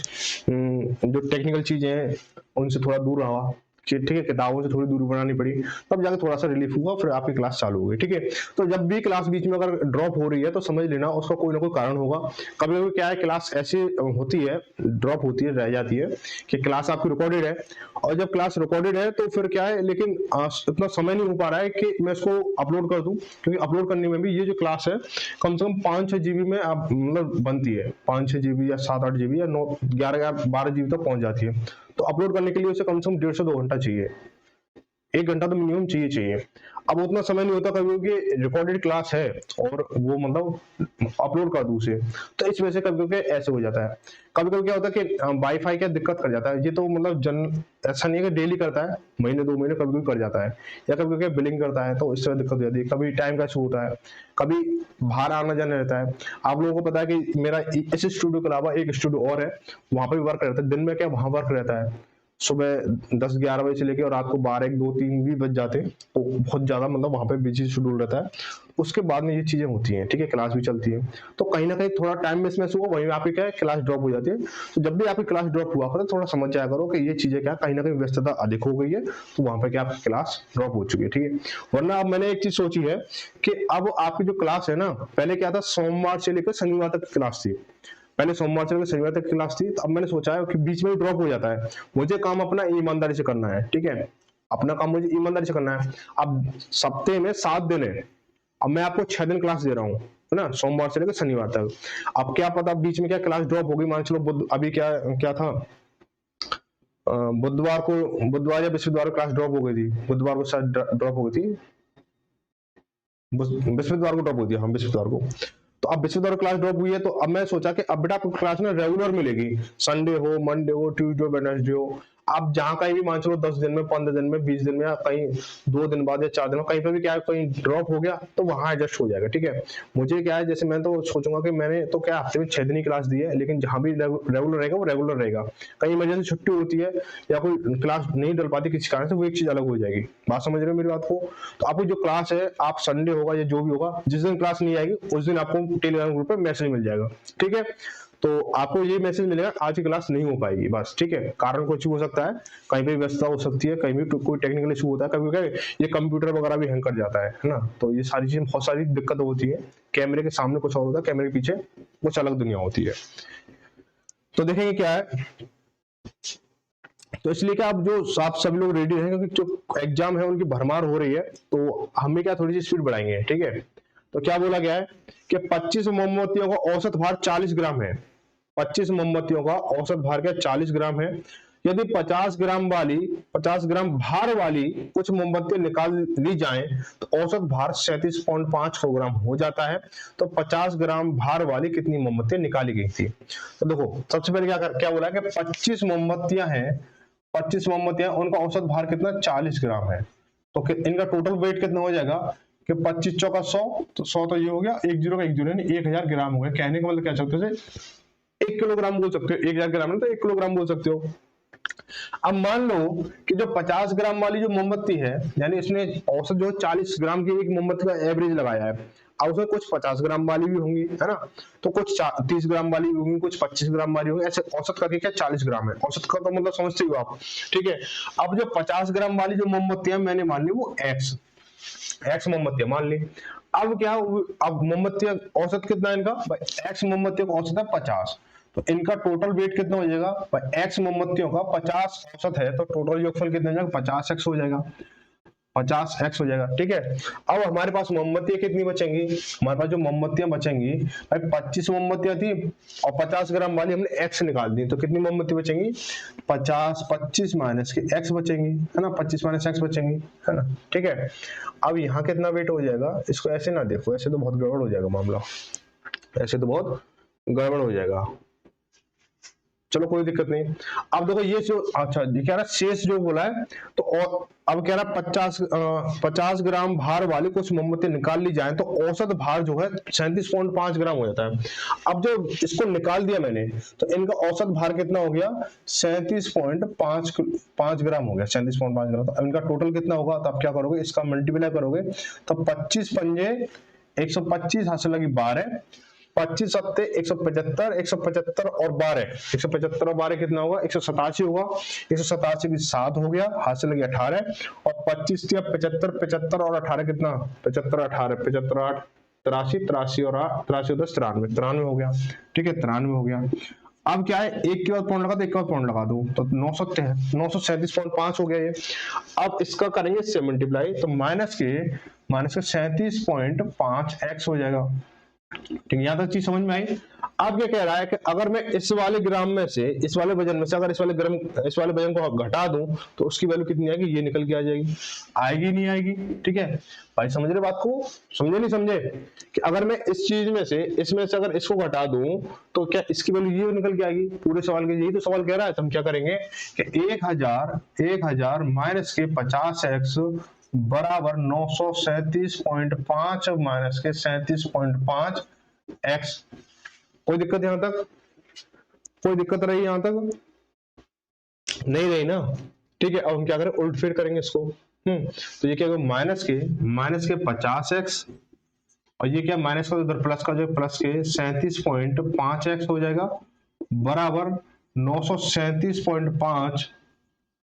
जो टेक्निकल चीजें हैं उनसे थोड़ा दूर रहा, ठीक है, किताबों से थोड़ी दूरी बनानी पड़ी, तब जाकर थोड़ा सा रिलीफ हुआ, फिर आपकी क्लास चालू हो गई। ठीक है, तो जब भी क्लास बीच में अगर ड्रॉप हो रही है तो समझ लेना उसका कोई ना कोई कारण होगा। कभी कभी क्या है, क्लास ऐसी होती है, ड्रॉप होती है, रह जाती है, कि क्लास आपकी रिकॉर्डेड है, और जब क्लास रिकॉर्डेड है तो फिर क्या है, लेकिन इतना समय नहीं हो पा रहा है कि मैं इसको अपलोड कर दूं, क्योंकि अपलोड करने में भी ये जो क्लास है कम से कम 5-6 जीबी में आप मतलब बनती है, 5-6 जीबी या 7-8 जीबी या 9-11-12 जीबी तक पहुंच जाती है। तो अपलोड करने के लिए उसे कम से कम 1.5 से 2 घंटा चाहिए, 1 घंटा तो मिनिमम चाहिए। अब उतना समय नहीं होता कभी, क्योंकि रिकॉर्डेड क्लास है और वो मतलब अपलोड कर दूं उसे, तो इस वजह से कभी कभी ऐसे हो जाता है। कभी कभी क्या होता है कि वाईफाई क्या दिक्कत कर जाता है, ये तो मतलब ऐसा नहीं है कि डेली करता है, महीने 2 महीने कभी कभी कर जाता है, या कभी कभी बिलिंग करता है, तो इस तरह दिक्कत हो जाती है। कभी टाइम का इशू होता है, कभी बाहर आना जाना रहता है। आप लोगों को पता है कि मेरा इस स्टूडियो के अलावा एक स्टूडियो और है, वहां पर भी वर्क रहता है। दिन में क्या वहां वर्क रहता है, सुबह 10-11 बजे से लेके और रात को 12-1-2-3 भी बज जाते हैं, तो बहुत ज्यादा मतलब वहां पे बिजी शेड्यूल रहता है। उसके बाद में ये चीजें होती हैं, ठीक है, क्लास भी चलती है, तो कहीं ना कहीं थोड़ा टाइम मिसमैच हुआ, वहीं आपकी क्या है, क्लास ड्रॉप हो जाती है। तो जब भी आपकी क्लास ड्रॉप हुआ करो, थोड़ा समझ जाया करो कि ये चीजें क्या, कहीं ना कहीं व्यस्तता अधिक हो गई है, तो वहां पे क्या आपकी क्लास ड्रॉप हो चुकी है। ठीक है, वरना अब मैंने एक चीज सोची है कि अब आपकी जो क्लास है ना, पहले क्या था, सोमवार से लेकर शनिवार तक क्लास थी, पहले सोमवार से लेकर शनिवार तक क्लास थी, तो अब मैंने सोचा है कि बीच में ड्रॉप हो जाता है, मुझे काम अपना ईमानदारी से करना है। ठीक है, अपना काम मुझे ईमानदारी से करना है। अब सप्ताह में 7 दिन है, अब मैं आपको 6 दिन क्लास दे रहा हूँ, है ना, सोमवार से लेकर शनिवार तक। अब क्या पता बीच में क्या क्लास ड्रॉप हो गई, मान चलो अभी क्या क्या था, बुधवार या बृहस्पतिवार को क्लास ड्रॉप हो गई थी, बुधवार को शायद ड्रॉप हो गई थी, बृहस्पतिवार को ड्रॉप हो गया, हाँ बृहस्पतिवार को। तो अब बृहस्पतिवार को क्लास ड्रॉप हुई है, तो अब मैं सोचा कि अब बेटा आपको क्लास ना रेगुलर मिलेगी, संडे हो, मंडे हो, ट्यूसडे, वेडनेसडे हो, आप जहां कहीं भी मान चलो 10 दिन में, 15 दिन में, 20 दिन में, या कहीं 2 दिन बाद या 4 दिन में, कहीं पर भी क्या है, कहीं ड्रॉप हो गया तो वहां एडजस्ट हो जाएगा। ठीक है, मुझे क्या है, जैसे मैं तो सोचूंगा कि मैंने तो क्या हफ्ते में 6 दिन ही क्लास दी है, लेकिन जहां भी रेगुलर रहेगा वो रेगुलर रहेगा। कहीं इमरजेंसी छुट्टी होती है या कोई क्लास नहीं डल पाती किसी कारण से, वो एक चीज अलग हो जाएगी। बात समझ रहे हो मेरी बात को? तो आपको जो क्लास है, आप संडे होगा या जो भी होगा, जिस दिन क्लास नहीं आएगी उस दिन आपको टेलीग्राम ग्रुप पे मैसेज मिल जाएगा। ठीक है, तो आपको ये मैसेज मिलेगा आज की क्लास नहीं हो पाएगी, बस। ठीक है, कारण कुछ भी हो सकता है, कहीं पे व्यस्तता हो सकती है, कहीं भी कोई टेक्निकल इशू होता है, कभी क्या ये कंप्यूटर वगैरह भी हैंग कर जाता है ना, तो ये सारी चीजें, बहुत सारी दिक्कत होती है। कैमरे के सामने कुछ और होता है, कैमरे के पीछे कुछ अलग दुनिया होती है। तो देखेंगे क्या है, तो इसलिए क्या आप जो आप सभी लोग रेडी रहेंगे, क्योंकि जो एग्जाम है उनकी भरमार हो रही है, तो हमें क्या थोड़ी सी स्पीड बढ़ाएंगे। ठीक है, तो क्या बोला गया है कि 25 मोमबत्तियों का औसत भार 40 ग्राम है, 25 मोमबत्तियों का औसत भार क्या 40 ग्राम है। यदि 50 ग्राम भार वाली कुछ मोमबत्तियां निकाल ली जाएं तो औसत भार 37.5 किलोग्राम हो जाता है। तो 50 ग्राम भार वाली कितनी मोमबत्तियां निकाली गई थी? तो देखो सबसे पहले क्या बोला कि 25 मोमबत्तियां हैं, 25 मोमबत्तियां, उनका औसत भार कितना 40 ग्राम है, तो इनका टोटल वेट कितना हो जाएगा कि 25 चौका 100, तो 100 तो ये हो गया, 1 जीरो का 1 जीरो, 1000 ग्राम हो गया। कहने का मतलब क्या सकते हो, 1 किलोग्राम बोल सकते हो, 1000 ग्राम नहीं तो 1 किलोग्राम बोल सकते हो। अब मान लो कि जो 50 ग्राम वाली जो मोमबत्ती है, यानी इसने औसत जो 40 ग्राम की एक मोमबत्ती का एवरेज लगाया है, अब उसमें कुछ 50 ग्राम वाली भी होंगी, है ना, तो कुछ 30 ग्राम वाली भी होंगी, कुछ 25 ग्राम वाली होंगी, ऐसे औसत करके क्या 40 ग्राम है। औसत का तो मतलब समझते हो आप, ठीक है। अब जो 50 ग्राम वाली जो मोमबत्तियां मैंने मान ली वो एक्स मोमबत्तियां मान ली। अब क्या, अब मोमबत्तियां औसत कितना है इनका, एक्स मोमबत्तियों का औसत है 50, तो इनका टोटल वेट कितना हो जाएगा, एक्स मोमबत्तियों का 50 औसत है, तो टोटल योगफल कितना हो जाएगा, 50x हो जाएगा, 50x हो जाएगा, ठीक है। अब हमारे पास मोमबत्तियां कितनी बचेंगी, हमारे पास जो मोमबत्तियां बचेंगी भाई 25 मोमबत्तियां थी और 50 ग्राम वाली हमने x निकाल दी, तो कितनी मोमबत्ती बचेंगी, 50, 25 माइनस के x बचेंगी, है ना, 25 माइनस x बचेंगी, है ना, ठीक है। अब यहाँ कितना वेट हो जाएगा, इसको ऐसे ना देखो, ऐसे तो बहुत गड़बड़ हो जाएगा मामला, ऐसे तो बहुत गड़बड़ हो जाएगा, चलो कोई दिक्कत नहीं। अब देखो ये जो, अच्छा ये कह रहा है शेष जो बोला है, तो और अब कह रहा है 50 ग्राम भार वाली कुछ मोमबत्ती निकाल ली जाए तो औसत भार जो है 37.5 ग्राम हो जाता है। अब जो इसको निकाल दिया मैंने, तो इनका औसत भार कितना हो गया, 37.5 ग्राम हो गया, 37.5 ग्राम। तो इनका टोटल कितना होगा, तो आप क्या करोगे, इसका मल्टीप्लाई करोगे, तो 25 पंजे 125 हासिल लगी 12, 25 सत्ते 175, 175 और 12, 175 और 12 कितना होगा, 187 होगा, 187 की 7 हो गया, हासिल लगी 18, और 25 दिया 75, 75 और 18 कितना, 75, 18, 75, 8, 83, 83 और 8, 83 10, 93, 93 हो गया, ठीक है, 93 हो गया। अब क्या है, एक के बाद पॉइंट लगा दो, एक के बाद पॉइंट लगा दो, तो 937.5 हो गया ये। अब इसका करेंगे इससे मल्टीप्लाई, तो माइनस के 37.5 x हो जाएगा, ठीक है, यहां तक चीज समझ में आई। अब क्या कह रहा है कि अगर मैं इस वाले ग्राम में से, इस वाले वजन में से अगर इस वाले वजन को घटा दूं तो उसकी वैल्यू कितनी आएगी, ये निकल के आ जाएगी, आएगी नहीं आएगी, ठीक है भाई, समझ रहे बात को, समझे नहीं समझे, कि अगर मैं इस चीज में से, इसमें से अगर इसको घटा दूं तो क्या इसकी वैल्यू ये निकल के आएगी, पूरे सवाल के यही तो सवाल कह रहा है। तो हम क्या करेंगे कि 1000 माइनस के 50x बराबर 937.5 माइनस के 37.5 x। कोई दिक्कत यहां तक, कोई दिक्कत रही यहां तक, नहीं रही ना, ठीक है। अब हम क्या करें, उल्ट फेर करेंगे इसको, तो ये क्या होगा, माइनस के 50x, और ये क्या, माइनस का उधर प्लस का जो प्लस के 37.5x हो जाएगा, बराबर 937.5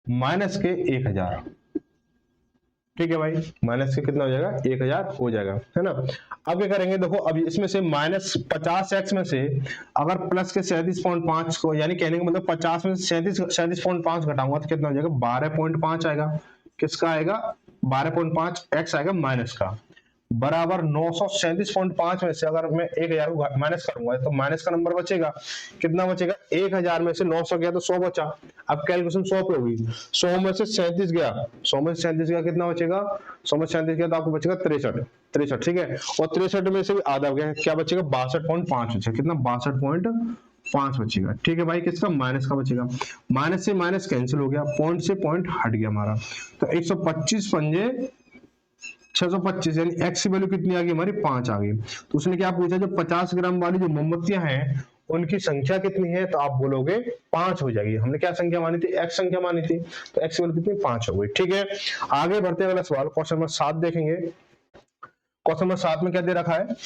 माइनस के 1000, ठीक है भाई, माइनस के कितना हो जाएगा, 1000 हो जाएगा, है ना। अब क्या करेंगे, देखो अभी इसमें से माइनस 50x में से अगर प्लस के 37.5 को, यानी कहने का मतलब 50 में से 37.5 घटाऊंगा तो कितना हो जाएगा, 12.5 आएगा, किसका आएगा, 12.5 x आएगा माइनस का, बराबर 937.5 में से अगर मैं 1000 को माइनस करूंगा तो माइनस का नंबर बचेगा, कितना बचेगा, 1000 में से 900 गया तो 100 बचा। अब कैलकुलेशन 100 पे होगी, 100 में से 37 गया, 100 में से 37 गया, कितना बचेगा, 100 में से 37 गया तो आपको बचेगा 63, ठीक है, और 63 में से भी आधा गया, क्या बचेगा, 62.5 बचेगा, कितना, 62.5 बचेगा, ठीक है भाई, किसका, माइनस का बचेगा, माइनस से माइनस कैंसिल हो गया, पॉइंट से पॉइंट हट गया हमारा, तो 125 पंजे 625, यानी x की वैल्यू कितनी आ गई हमारी, 5 आ गई। तो उसने क्या पूछा, जो 50 ग्राम वाली जो मोमबत्तियां हैं उनकी संख्या कितनी है, तो आप बोलोगे 5 हो जाएगी। हमने क्या संख्या मानी थी, x संख्या मानी थी, तो x की वैल्यू कितनी, 5 हो गई, ठीक है। आगे बढ़ते हैं, अगला सवाल क्वेश्चन नंबर 7 देखेंगे। क्वेश्चन नंबर 7 में क्या दे रखा है,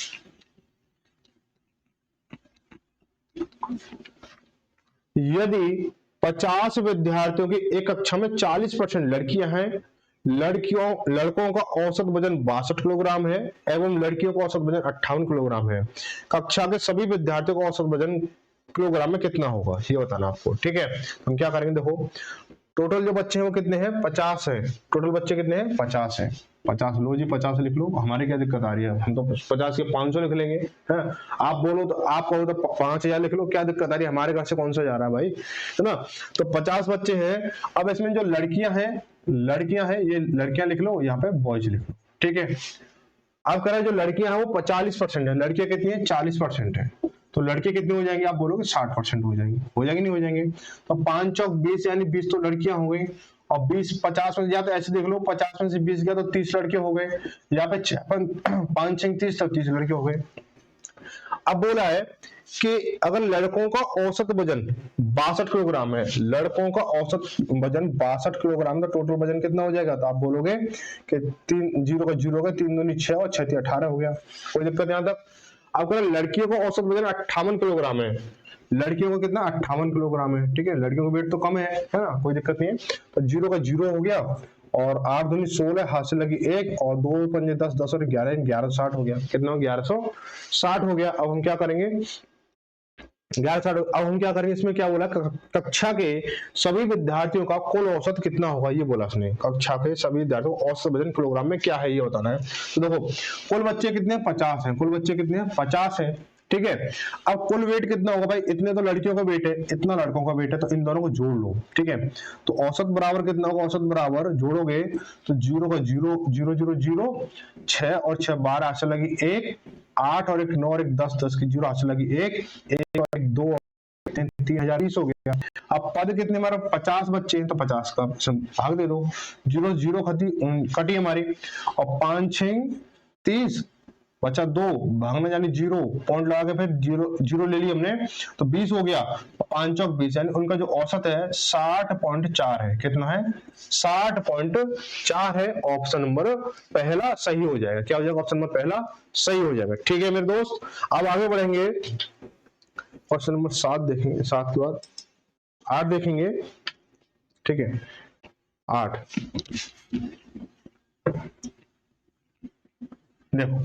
यदि 50 विद्यार्थियों की एक कक्षा में 40% लड़कियां हैं, लड़कों का औसत वजन 62 किलोग्राम है एवं लड़कियों का औसत वजन 58 किलोग्राम है, कक्षा के सभी विद्यार्थियों का औसत वजन किलोग्राम में कितना होगा, ये बताना आपको, ठीक है। हम क्या करेंगे, देखो टोटल जो बच्चे हैं वो कितने हैं, 50 है, टोटल बच्चे कितने हैं, 50 है, 50 लो जी, 50 लिख लो, हमारी क्या दिक्कत आ रही है, हम तो 50 के 500 लिख लेंगे, है, आप बोलो तो, आप कहो तो 5000 लिख लो, क्या दिक्कत आ रही है, हमारे घर से कौन सा जा रहा है भाई, है ना। तो 50 बच्चे हैं। अब इसमें जो लड़कियां हैं ये लड़कियां लिख लो, यहाँ पे बॉयज लिख लो, ठीक है। अब करें, जो लड़कियां हैं वो 40% है, लड़कियां कितनी है, 40% है, तो लड़के कितने हो जाएंगे, आप बोलोगे 60% हो जाएंगे, नहीं हो जाएंगे, तो 5 चौक 20, यानी 20 तो लड़कियां हो गई, और 20 50 में, या तो ऐसे देख लो, 50 में से 20 गया तो 30 लड़के हो गए, यहाँ पे 5 6 30, तो 30 लड़के हो गए। अब बोला है कि अगर लड़कों का औसत वजन 62 किलोग्राम है, लड़कों का औसत वजन 62 किलोग्राम, का टोटल वजन कितना हो जाएगा? तो आप बोलोगे कि 3 जीरो का जीरो का 3 दूनी 6 और 6 18 हो गया। कोई दिक्कत यहां तक? अब अगर लड़कियों का औसत वजन 58 किलोग्राम है, लड़कियों का कितना 58 किलोग्राम है, ठीक है, लड़कियों का वेट तो कम है ना, कोई दिक्कत नहीं है। तो जीरो का जीरो हो गया और 8 दूनी 16, हाथ से लगी 1 और 2 पंजे 10, 10 और 11 1160 हो गया। कितना? 1160 हो गया। अब हम क्या करेंगे? 1160। अब हम क्या करेंगे? इसमें क्या बोला? कक्षा के सभी विद्यार्थियों का कुल औसत कितना होगा, ये बोला उसने। कक्षा के सभी विद्यार्थियों का औसत वजन किलोग्राम में क्या है, ये बताना है। तो देखो, कुल बच्चे कितने? 50 हैं। कुल बच्चे कितने हैं? 50 हैं, ठीक है। अब कुल वेट कितना होगा भाई? इतने तो लड़कियों का वेट है, इतना लड़कों का वेट है, तो इन दोनों को जोड़ लो, ठीक है। तो औसत बराबर कितना होगा? औसत बराबर जोड़ोगे तो जीरो का जीरो, जीरो जीरो जीरो, 6 और 6 12, हाथ से लगी 1, 8 और 1 9 और 1 10, 10 की जीरो, हाथ से लगी 1 1 और 1 2 और 3020 हो गया। अब पद कितने? हमारा 50 बच्चे हैं, तो 50 का भाग दे दो। जीरो जीरो कटी हमारी, और 5 6 30, बचा 2, भागना यानी जीरो, पॉइंट लगा के फिर जीरो जीरो ले ली हमने, तो 20 हो गया। 5 चौक 20, यानी उनका जो औसत है 60.4 है। कितना है? 60.4 है। ऑप्शन नंबर पहला सही हो जाएगा। क्या हो जाएगा? ऑप्शन नंबर पहला सही हो जाएगा, ठीक है मेरे दोस्त। अब आगे बढ़ेंगे, क्वेश्चन नंबर 7 देखेंगे, 7 के बाद 8 देखेंगे, ठीक है। 8 देखो,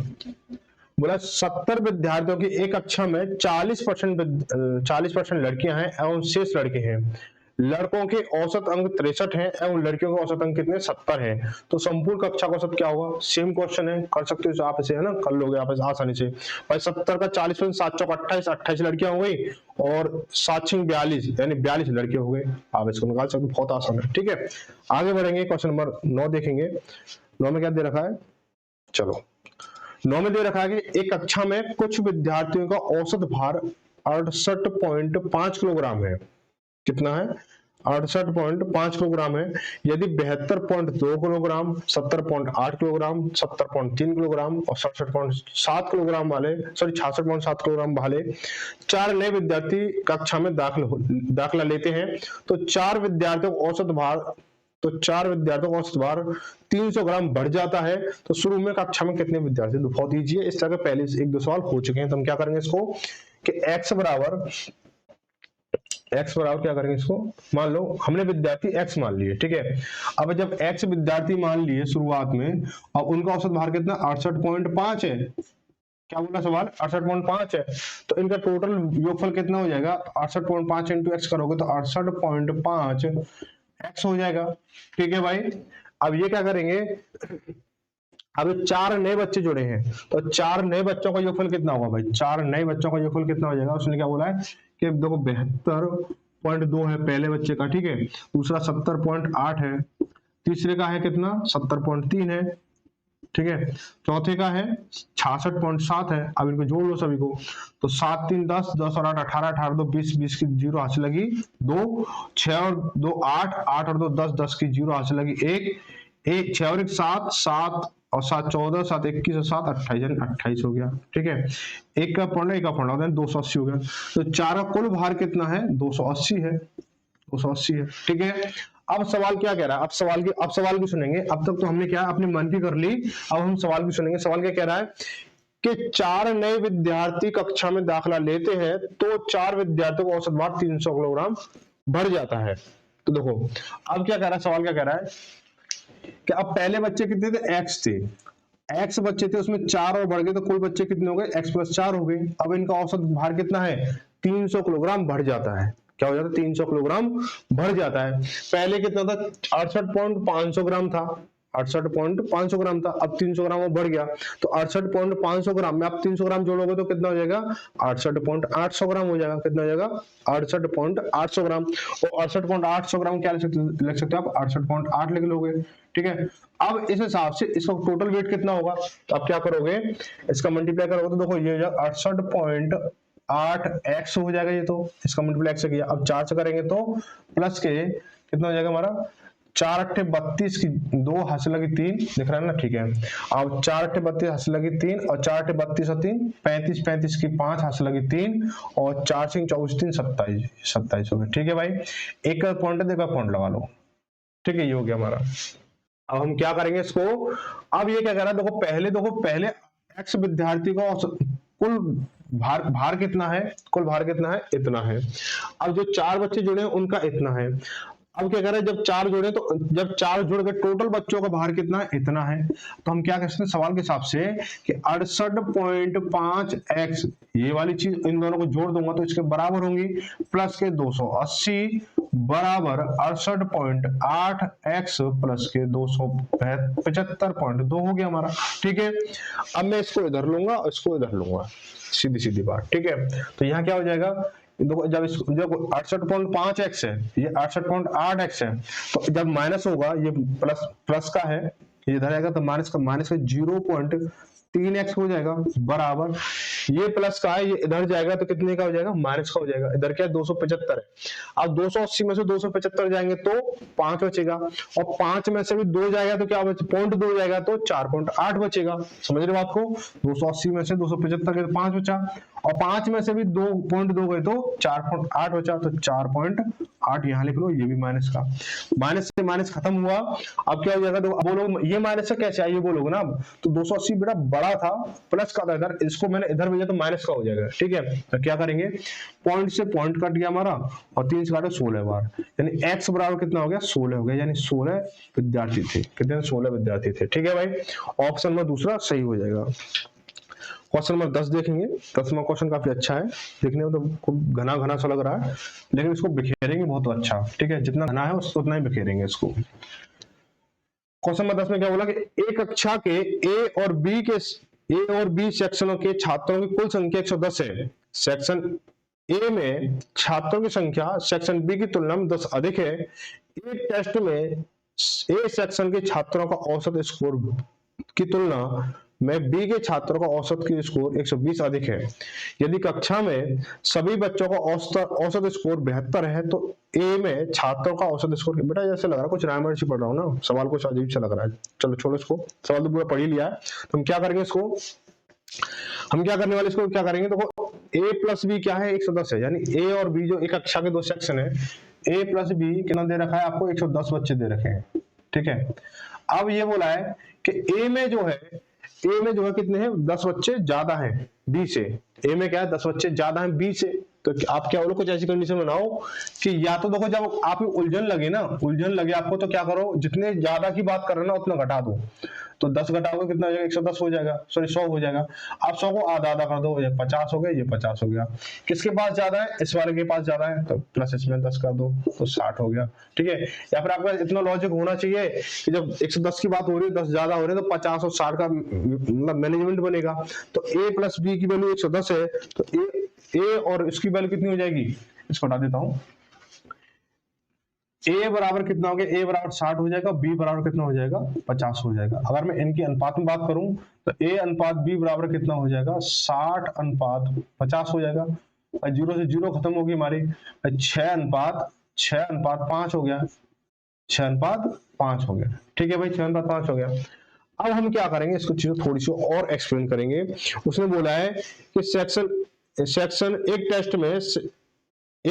बोला 70 विद्यार्थियों की एक कक्षा में 40% लड़कियां हैं एवं शेष लड़के हैं। लड़कों के औसत अंक 63 हैं एवं लड़कियों के औसत अंक कितने? 70 हैं। तो संपूर्ण कक्षा का औसत क्या होगा? सेम क्वेश्चन है, कर सकते हो आप इसे, है ना, कर लोगे आप इसे आसानी से। भाई 70 का 40%, 7 चौक 28, 28 लड़कियां हो गई और 7 6 42, यानी 42 लड़के हो गए। आप इसको निकाल सकते हो, बहुत आसान है, ठीक है। आगे बढ़ेंगे, क्वेश्चन नंबर 9 देखेंगे। 9 में क्या दे रखा है? चलो, 9 में दे रखा है कि एक कक्षा में कुछ विद्यार्थियों का औसत भार 68.5 किलोग्राम है। कितना है? 68.5 किलोग्राम है। यदि 72.2 किलोग्राम, 70.8 किलोग्राम, 70.3 किलोग्राम और 67.7 किलोग्राम वाले, 66.7 किलोग्राम वाले 4 नए विद्यार्थी कक्षा में दाखिला लेते हैं, तो 4 विद्यार्थियों का औसत भार 300 ग्राम बढ़ जाता है, तो शुरू में कक्षा में कितने विद्यार्थी? तो बहुत ईजी है, इस तरह के पहले से 1 2 सवाल हो चुके हैं। तो हम क्या करेंगे इसको कि x बराबर क्या करेंगे इसको? मान लो हमने विद्यार्थी x मान लिए, ठीक है। अब जब x विद्यार्थी मान लिए शुरुआत में, अब उनका औसत भार कितना? 68.5 है। क्या बोला सवाल? 68.5 है। तो इनका टोटल योगफल कितना हो जाएगा? 68.5 इंटू एक्स करोगे तो 68.5 एक्स हो जाएगा, ठीक है भाई। अब ये क्या करेंगे? अब 4 नए बच्चे जुड़े हैं, तो 4 नए बच्चों का योगफल कितना होगा भाई? 4 नए बच्चों का योगफल कितना हो जाएगा? उसने क्या बोला है कि देखो 72.2 है पहले बच्चे का, ठीक है। दूसरा 70.8 है, तीसरे का है कितना? 70.3 है, ठीक है। चौथे का है 66.7 है। अब इनको जोड़ लो सभी को, तो 7 3 10, 10 और 8 18, 18 2 20, 20 की जीरो हाथ से लगी 2, 6 और 2 8, 8 और 2 10, 10 की जीरो हाथ से लगी 1, 6 और 1 7, 7 और 7 14, 7 21 और 7 28, यानी 28 हो गया, ठीक है। एक का पढ़ना 280 हो गया। तो 4 का कुल भार कितना है? 280 है, 280 है, ठीक है। अब सवाल क्या कह रहा है? अब सवाल भी सुनेंगे। अब तक तो हमने क्या अपनी मन की कर ली, अब हम सवाल भी सुनेंगे। सवाल क्या कह रहा है कि 4 नए विद्यार्थी कक्षा में दाखिला लेते हैं, तो 4 विद्यार्थियों का औसत भार 300 किलोग्राम बढ़ जाता है। तो देखो अब क्या कह रहा है, सवाल क्या कह रहा है कि अब पहले बच्चे कितने थे? x थे, x बच्चे थे, उसमें 4 और बढ़ गए, तो कुल बच्चे कितने हो गए? x + 4 हो गए। अब इनका औसत भार कितना है? 300 किलोग्राम बढ़ जाता है। क्या हो जाता है? 300 किलोग्राम बढ़ जाता है। पहले कितना था? 68.500 ग्राम था, 68.500 ग्राम था, अब 300 ग्राम वो बढ़ गया, तो 68.500 ग्राम में आप 300 ग्राम जोड़ोगे तो कितना हो जाएगा? 68.800 ग्राम हो जाएगा। कितना हो जाएगा? 68.800 ग्राम। और 68.800 ग्राम क्या लिख सकते हो आप? 68.8 लिख लोगे, ठीक है। अब इस हिसाब से इसका टोटल वेट कितना होगा? तो आप क्या करोगे? इसका मल्टीप्लाई करोगे तो देखो ये हो जाएगा 68.8x हो जाएगा। ये तो इसका मल्टीप्लाई x से किया, अब 4 से करेंगे तो प्लस के कितना हो जाएगा हमारा? 4 अट्ठे 32 की 2 हासिल लगी 3 दिख रहा है ना, ठीक है। अब 4 अट्ठे 32 हासिल लगी 3 और 4 अट्ठे 32 और 3 35 35 की 5 हासिल लगी 3 और 4 सिंह 24 3 27 27 हो गए, ठीक है भाई। एक पॉइंट है, देखो पॉइंट लगा लो, ठीक है, ये हो गया हमारा। अब हम क्या करेंगे इसको, अब ये क्या कर रहा है, देखो पहले एक्स विद्यार्थी का कुल भार कितना है, कुल भार कितना है, इतना है। अब जो 4 बच्चे जुड़े हैं उनका इतना है। अब क्या कर रहे हैं, जब 4 जुड़े तो जब 4 जुड़ गए टोटल बच्चों का भार कितना है, इतना है। तो हम क्या कह सकते हैं सवाल के हिसाब से कि 68.5x, ये वाली चीज इन दोनों को जोड़ दूंगा तो इसके बराबर होंगी, प्लस के 280 बराबर 68.8x प्लस के 275.2 हो गया हमारा, ठीक है। अब मैं इसको इधर लूंगा और इसको इधर लूंगा, सीधी सीधी बात, ठीक है। तो यहाँ क्या हो जाएगा, जब 68.5x है, ये 68.8x है, तो जब माइनस होगा ये प्लस का है, ये इधर आएगा तो माइनस का 0.3x हो जाएगा, बराबर ये प्लस का है, ये इधर जाएगा तो कितने का हो जाएगा, माइनस का हो जाएगा। इधर क्या है 275 है, अब 280 में से 275 जाएंगे तो 5 बचेगा, और 5 में से भी 2 जाएगा तो क्या बचे, 0.2 जाएगा तो 4.8 बचेगा। समझ रहे बात को, 280 में से 275 गए तो 5 बचा, और 5 में से भी 2.2 गए तो 4.8 बचा, तो 4.8 यहाँ लिख लो, ये भी माइनस का, माइनस से माइनस खत्म हुआ। अब क्या हो जाएगा, तो बोलो ये माइनस से कैसे आया, ये बोलोगे ना। तो 280 बेटा बड़ा था, प्लस का था इधर, इसको मैंने इधर भेजा तो माइनस का हो जाएगा, ठीक है। तो क्या करेंगे, पॉइंट से पॉइंट कट गया हमारा, और 3 से काटे 16 बार, यानी x बराबर कितना हो गया, 16 हो गया, यानी 16 विद्यार्थी थे, कितने 16 विद्यार्थी थे, ठीक है भाई। ऑप्शन में दूसरा सही हो जाएगा। क्वेश्चन नंबर 10 देखेंगे। 10वां क्वेश्चन काफी अच्छा है, देखने में तो खूब घना घना सा लग रहा है, लेकिन इसको बिखेरेंगे बहुत अच्छा, ठीक है, जितना घना है उतना ही बिखेरेंगे इसको। क्वेश्चन नंबर 10 में क्या बोला कि एक कक्षा के ए और बी सेक्शनों के छात्रों की कुल संख्या 110 है। सेक्शन ए में छात्रों की संख्या सेक्शन बी की तुलना में 10 अधिक है। एक टेस्ट में ए सेक्शन के छात्रों का औसत स्कोर की तुलना में बी के छात्रों का औसत की स्कोर 120 अधिक है। यदि कक्षा में सभी बच्चों का औसत स्कोर 72 है तो ए में छात्रों का औसत स्कोर, बेटा जैसे लग रहा है कुछ रायमर से पढ़ रहा हूँ ना, सवाल कुछ अजीब सा लग रहा है। चलो छोड़ो इसको, सवाल तो पूरा पढ़ ही लिया है। तो हम क्या करेंगे इसको, हम क्या करने वाले इसको क्या करेंगे, देखो ए प्लस बी क्या है, 110 है, यानी ए और बी जो एक कक्षा के 2 सेक्शन है, ए प्लस बी कितना दे रखा है आपको, 110 बच्चे दे रखे हैं, ठीक है। अब ये बोला है कि ए में जो है कितने हैं, 10 बच्चे ज्यादा हैं बी से। ए में क्या है, 10 बच्चे ज्यादा हैं बी से। तो आप क्या बोलो, कुछ ऐसी कंडीशन बनाओ कि या तो देखो जब आप उलझन लगे आपको, तो क्या करो, जितने ज्यादा की बात कर रहे हो ना उतना घटा दो। तो 10 घटाओगे कितना हो जाएगा, 110 हो जाएगा, सॉरी 100 हो जाएगा। आप 100 को आधा आधा कर दो, ये 50 हो गया, ये 50 हो गया। किसके पास ज्यादा है, इस वाले के पास ज्यादा है, तो प्लस इसमें 10 कर दो तो 60 हो गया, ठीक है। या फिर आपका इतना लॉजिक होना चाहिए कि जब 110 की बात हो रही है, 10 ज्यादा हो रहे हैं, तो 50 और 60 का मतलब मैनेजमेंट बनेगा। तो a प्लस बी की वैल्यू 110 है, तो ए और इसकी वैल्यू कितनी हो जाएगी, इसको हटा देता हूं। ए बराबर कितना हो गया, ए बराबर 60 हो जाएगा, बी बराबर कितना हो जाएगा, 50 हो जाएगा। अगर मैं इनकी अनुपात में बात करूं तो ए अनुपात बी बराबर कितना हो जाएगा, 60 अनुपात 50 हो जाएगा। 0 से 0 खत्म होगी हमारी, 6 अनुपात 5 हो गया, 6 अनुपात 5 हो गया, ठीक है भाई, 6 अनुपात 5 हो गया। अब हम क्या करेंगे, इसको चीजें थोड़ी सी और एक्सप्लेन करेंगे। उसने बोला है कि सेक्शन एक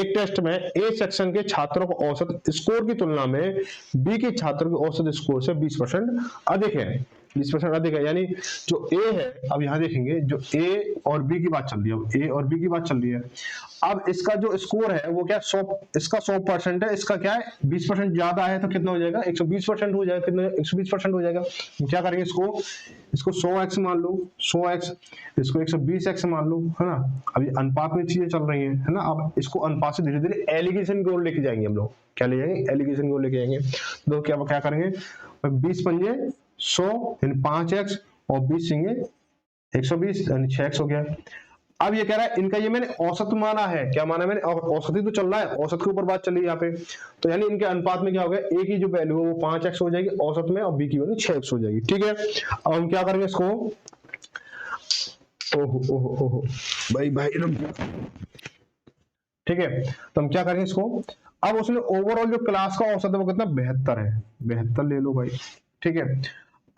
टेस्ट में ए सेक्शन के छात्रों का औसत स्कोर की तुलना में बी के छात्रों के औसत स्कोर से 20% अधिक है, 20% अधिक है। यानी जो ए है, अब यहां देखेंगे, जो ए और बी की बात चल रही है, अब ए और बी की बात चल रही है। अब इसका जो स्कोर है वो क्या 100, इसका 100% है, इसका क्या है 20% ज्यादा है, तो कितना हो जाएगा, 120% हो जाएगा, कितना 120% हो जाएगा। क्या करेंगे, इसको 100x मान लो, 100x, इसको 120x मान लो, है ना। अभी अनुपात में चीजें चल रही है ना। अब इसको अनुपात से धीरे धीरे एलिगेशन की ओर लेके जाएंगे हम लोग, क्या ले जाएंगे, एलिगेशन की ओर लेके जाएंगे। तो क्या करेंगे, 20 पंजे 100 यानी 5x और 20 सिंगे 120 यानी 6x हो गया। अब ये कह रहा है इनका, ये मैंने औसत माना है, क्या माना मैंने, औसत ही तो चल रहा है, औसत के ऊपर बात चल रही है यहाँ पे। तो यानी इनके अनुपात में क्या हो गया, ए की जो वैल्यू है वो 5x हो जाएगी औसत में, और बी की वैल्यू 6x हो जाएगी, ठीक है। अब हम क्या करेंगे इसको, ओहो भाई, ठीक है। तो हम क्या करेंगे इसको, अब उसने ओवरऑल जो क्लास का औसत है वो कितना 72 है, 72 ले लो भाई, ठीक है।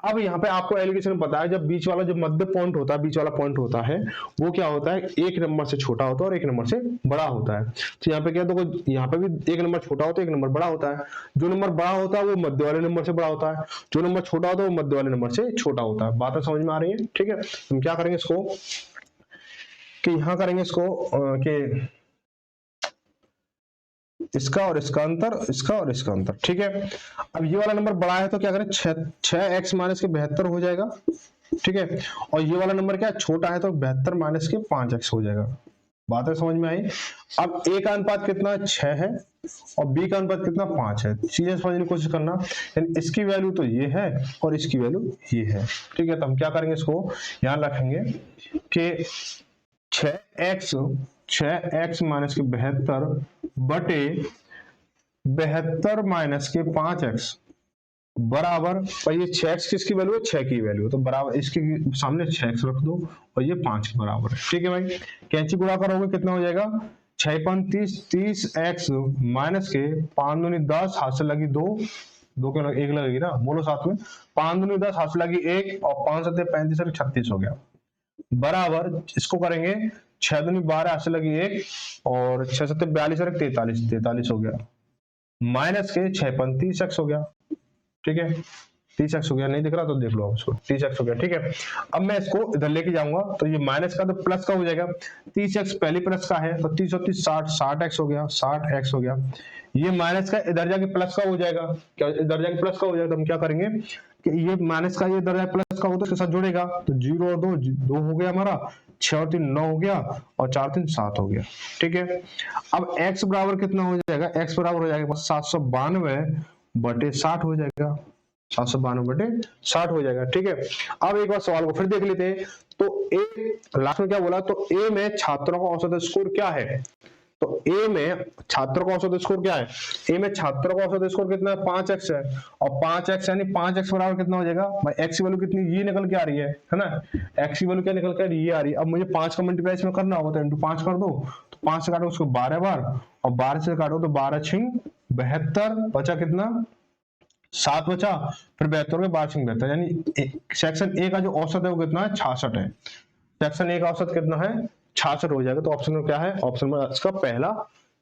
अब यहाँ पे आपको एलिगेशन में पता है, जब बीच वाला जो मध्य पॉइंट होता है, बीच वाला पॉइंट होता है, वो क्या होता है, एक नंबर से छोटा होता है और एक नंबर से बड़ा होता है। तो यहाँ पे क्या, देखो यहाँ पे भी एक नंबर छोटा होता है, एक नंबर बड़ा होता है। जो नंबर बड़ा होता है वो मध्य वाले नंबर से बड़ा होता है, जो नंबर छोटा होता है वो मध्य वाले नंबर से छोटा होता है। बातें समझ में आ रही है, ठीक है। हम क्या करेंगे इसको कि यहाँ करेंगे इसको कि इसका और इसका अंतर, इसका और इसका अंतर, ठीक है। अब ये वाला नंबर बड़ा है तो क्या करें, 6x माइनस के 72 हो जाएगा, ठीक है। और ये वाला नंबर क्या छोटा है तो 72 माइनस के 5x हो जाएगा। बातें समझ में आई। अब a का अनुपात कितना 6 है और b का अनुपात कितना 5 है। चीजें समझने की कोशिश करना, यानी इसकी वैल्यू तो ये है और इसकी वैल्यू ये है, ठीक है। तो हम क्या करेंगे, इसको ध्यान रखेंगे कि 6x माइनस के 72 बटे 72 माइनस के 5x बराबर, और ये 6x किसकी वैल्यू है, 6 की वैल्यू, तो बराबर इसके सामने 6x रख दो और ये 5 के बराबर है, ठीक है भाई। कैंची गुणा करोगे कितना हो जाएगा, 6×5 30x माइनस के 5 दूनी 10, हाथ से लगी 2 क्यों एक लगेगी ना, बोलो साथ में, 5 दूनी 10, हाथ से लगी 1 और 5 7 35 और 36 हो गया, बराबर इसको करेंगे 6 दूनी 12, हाथ से लगी 1 और 6 7 42 और 43 हो गया, माइनस के 6×30x हो गया, ठीक है। 30x हो गया, नहीं दिख रहा तो देख लो आप इसको, 30x हो गया, ठीक है। अब मैं इसको इधर लेके जाऊंगा तो ये माइनस का तो प्लस का हो जाएगा, 30x पहले प्लस का है तो 30 और 30 60, 60x हो गया, 60x हो गया। ये माइनस का इधर जाके प्लस का हो जाएगा, क्या इधर जाके प्लस का हो जाएगा, तो हम क्या करेंगे कि ये माइनस का ये इधर जाके प्लस का होता है, इसके साथ जुड़ेगा तो 0 और 2 हो गया हमारा, 6 और 3 9 हो गया और 4 3 7 हो गया, ठीक है। अब x बराबर कितना हो जाएगा, x बराबर हो जाएगा 792 बटे 60 हो जाएगा, 792 बटे 60 हो जाएगा, ठीक है। अब एक बार सवाल को फिर देख लेते हैं। तो ए लास्ट में क्या बोला, तो ए में छात्रों का औसत स्कोर क्या है, तो ए में छात्रों का औसत स्कोर क्या है, ए में छात्रों का औसत स्कोर कितना है, 5x है, और 5x यानी 5x बराबर कितना हो जाएगा भाई, x की वैल्यू कितनी ये निकल के आ रही है ना, x की वैल्यू क्या निकल के आ रही है, ये आ रही है। अब मुझे 5 का मल्टीप्लाई इसमें करना होगा तो इंटू 5 कर दो, तो 5 से काटो उसको 12 बार और 12 से काटो तो 12 छिंग 72, बचा कितना 7 बचा, फिर 72 में 12 छिंग 72, यानी सेक्शन ए का जो औसत है वो कितना है 66 है, सेक्शन ए का औसत कितना है 66 हो जाएगा। तो ऑप्शन में क्या है, ऑप्शन में इसका पहला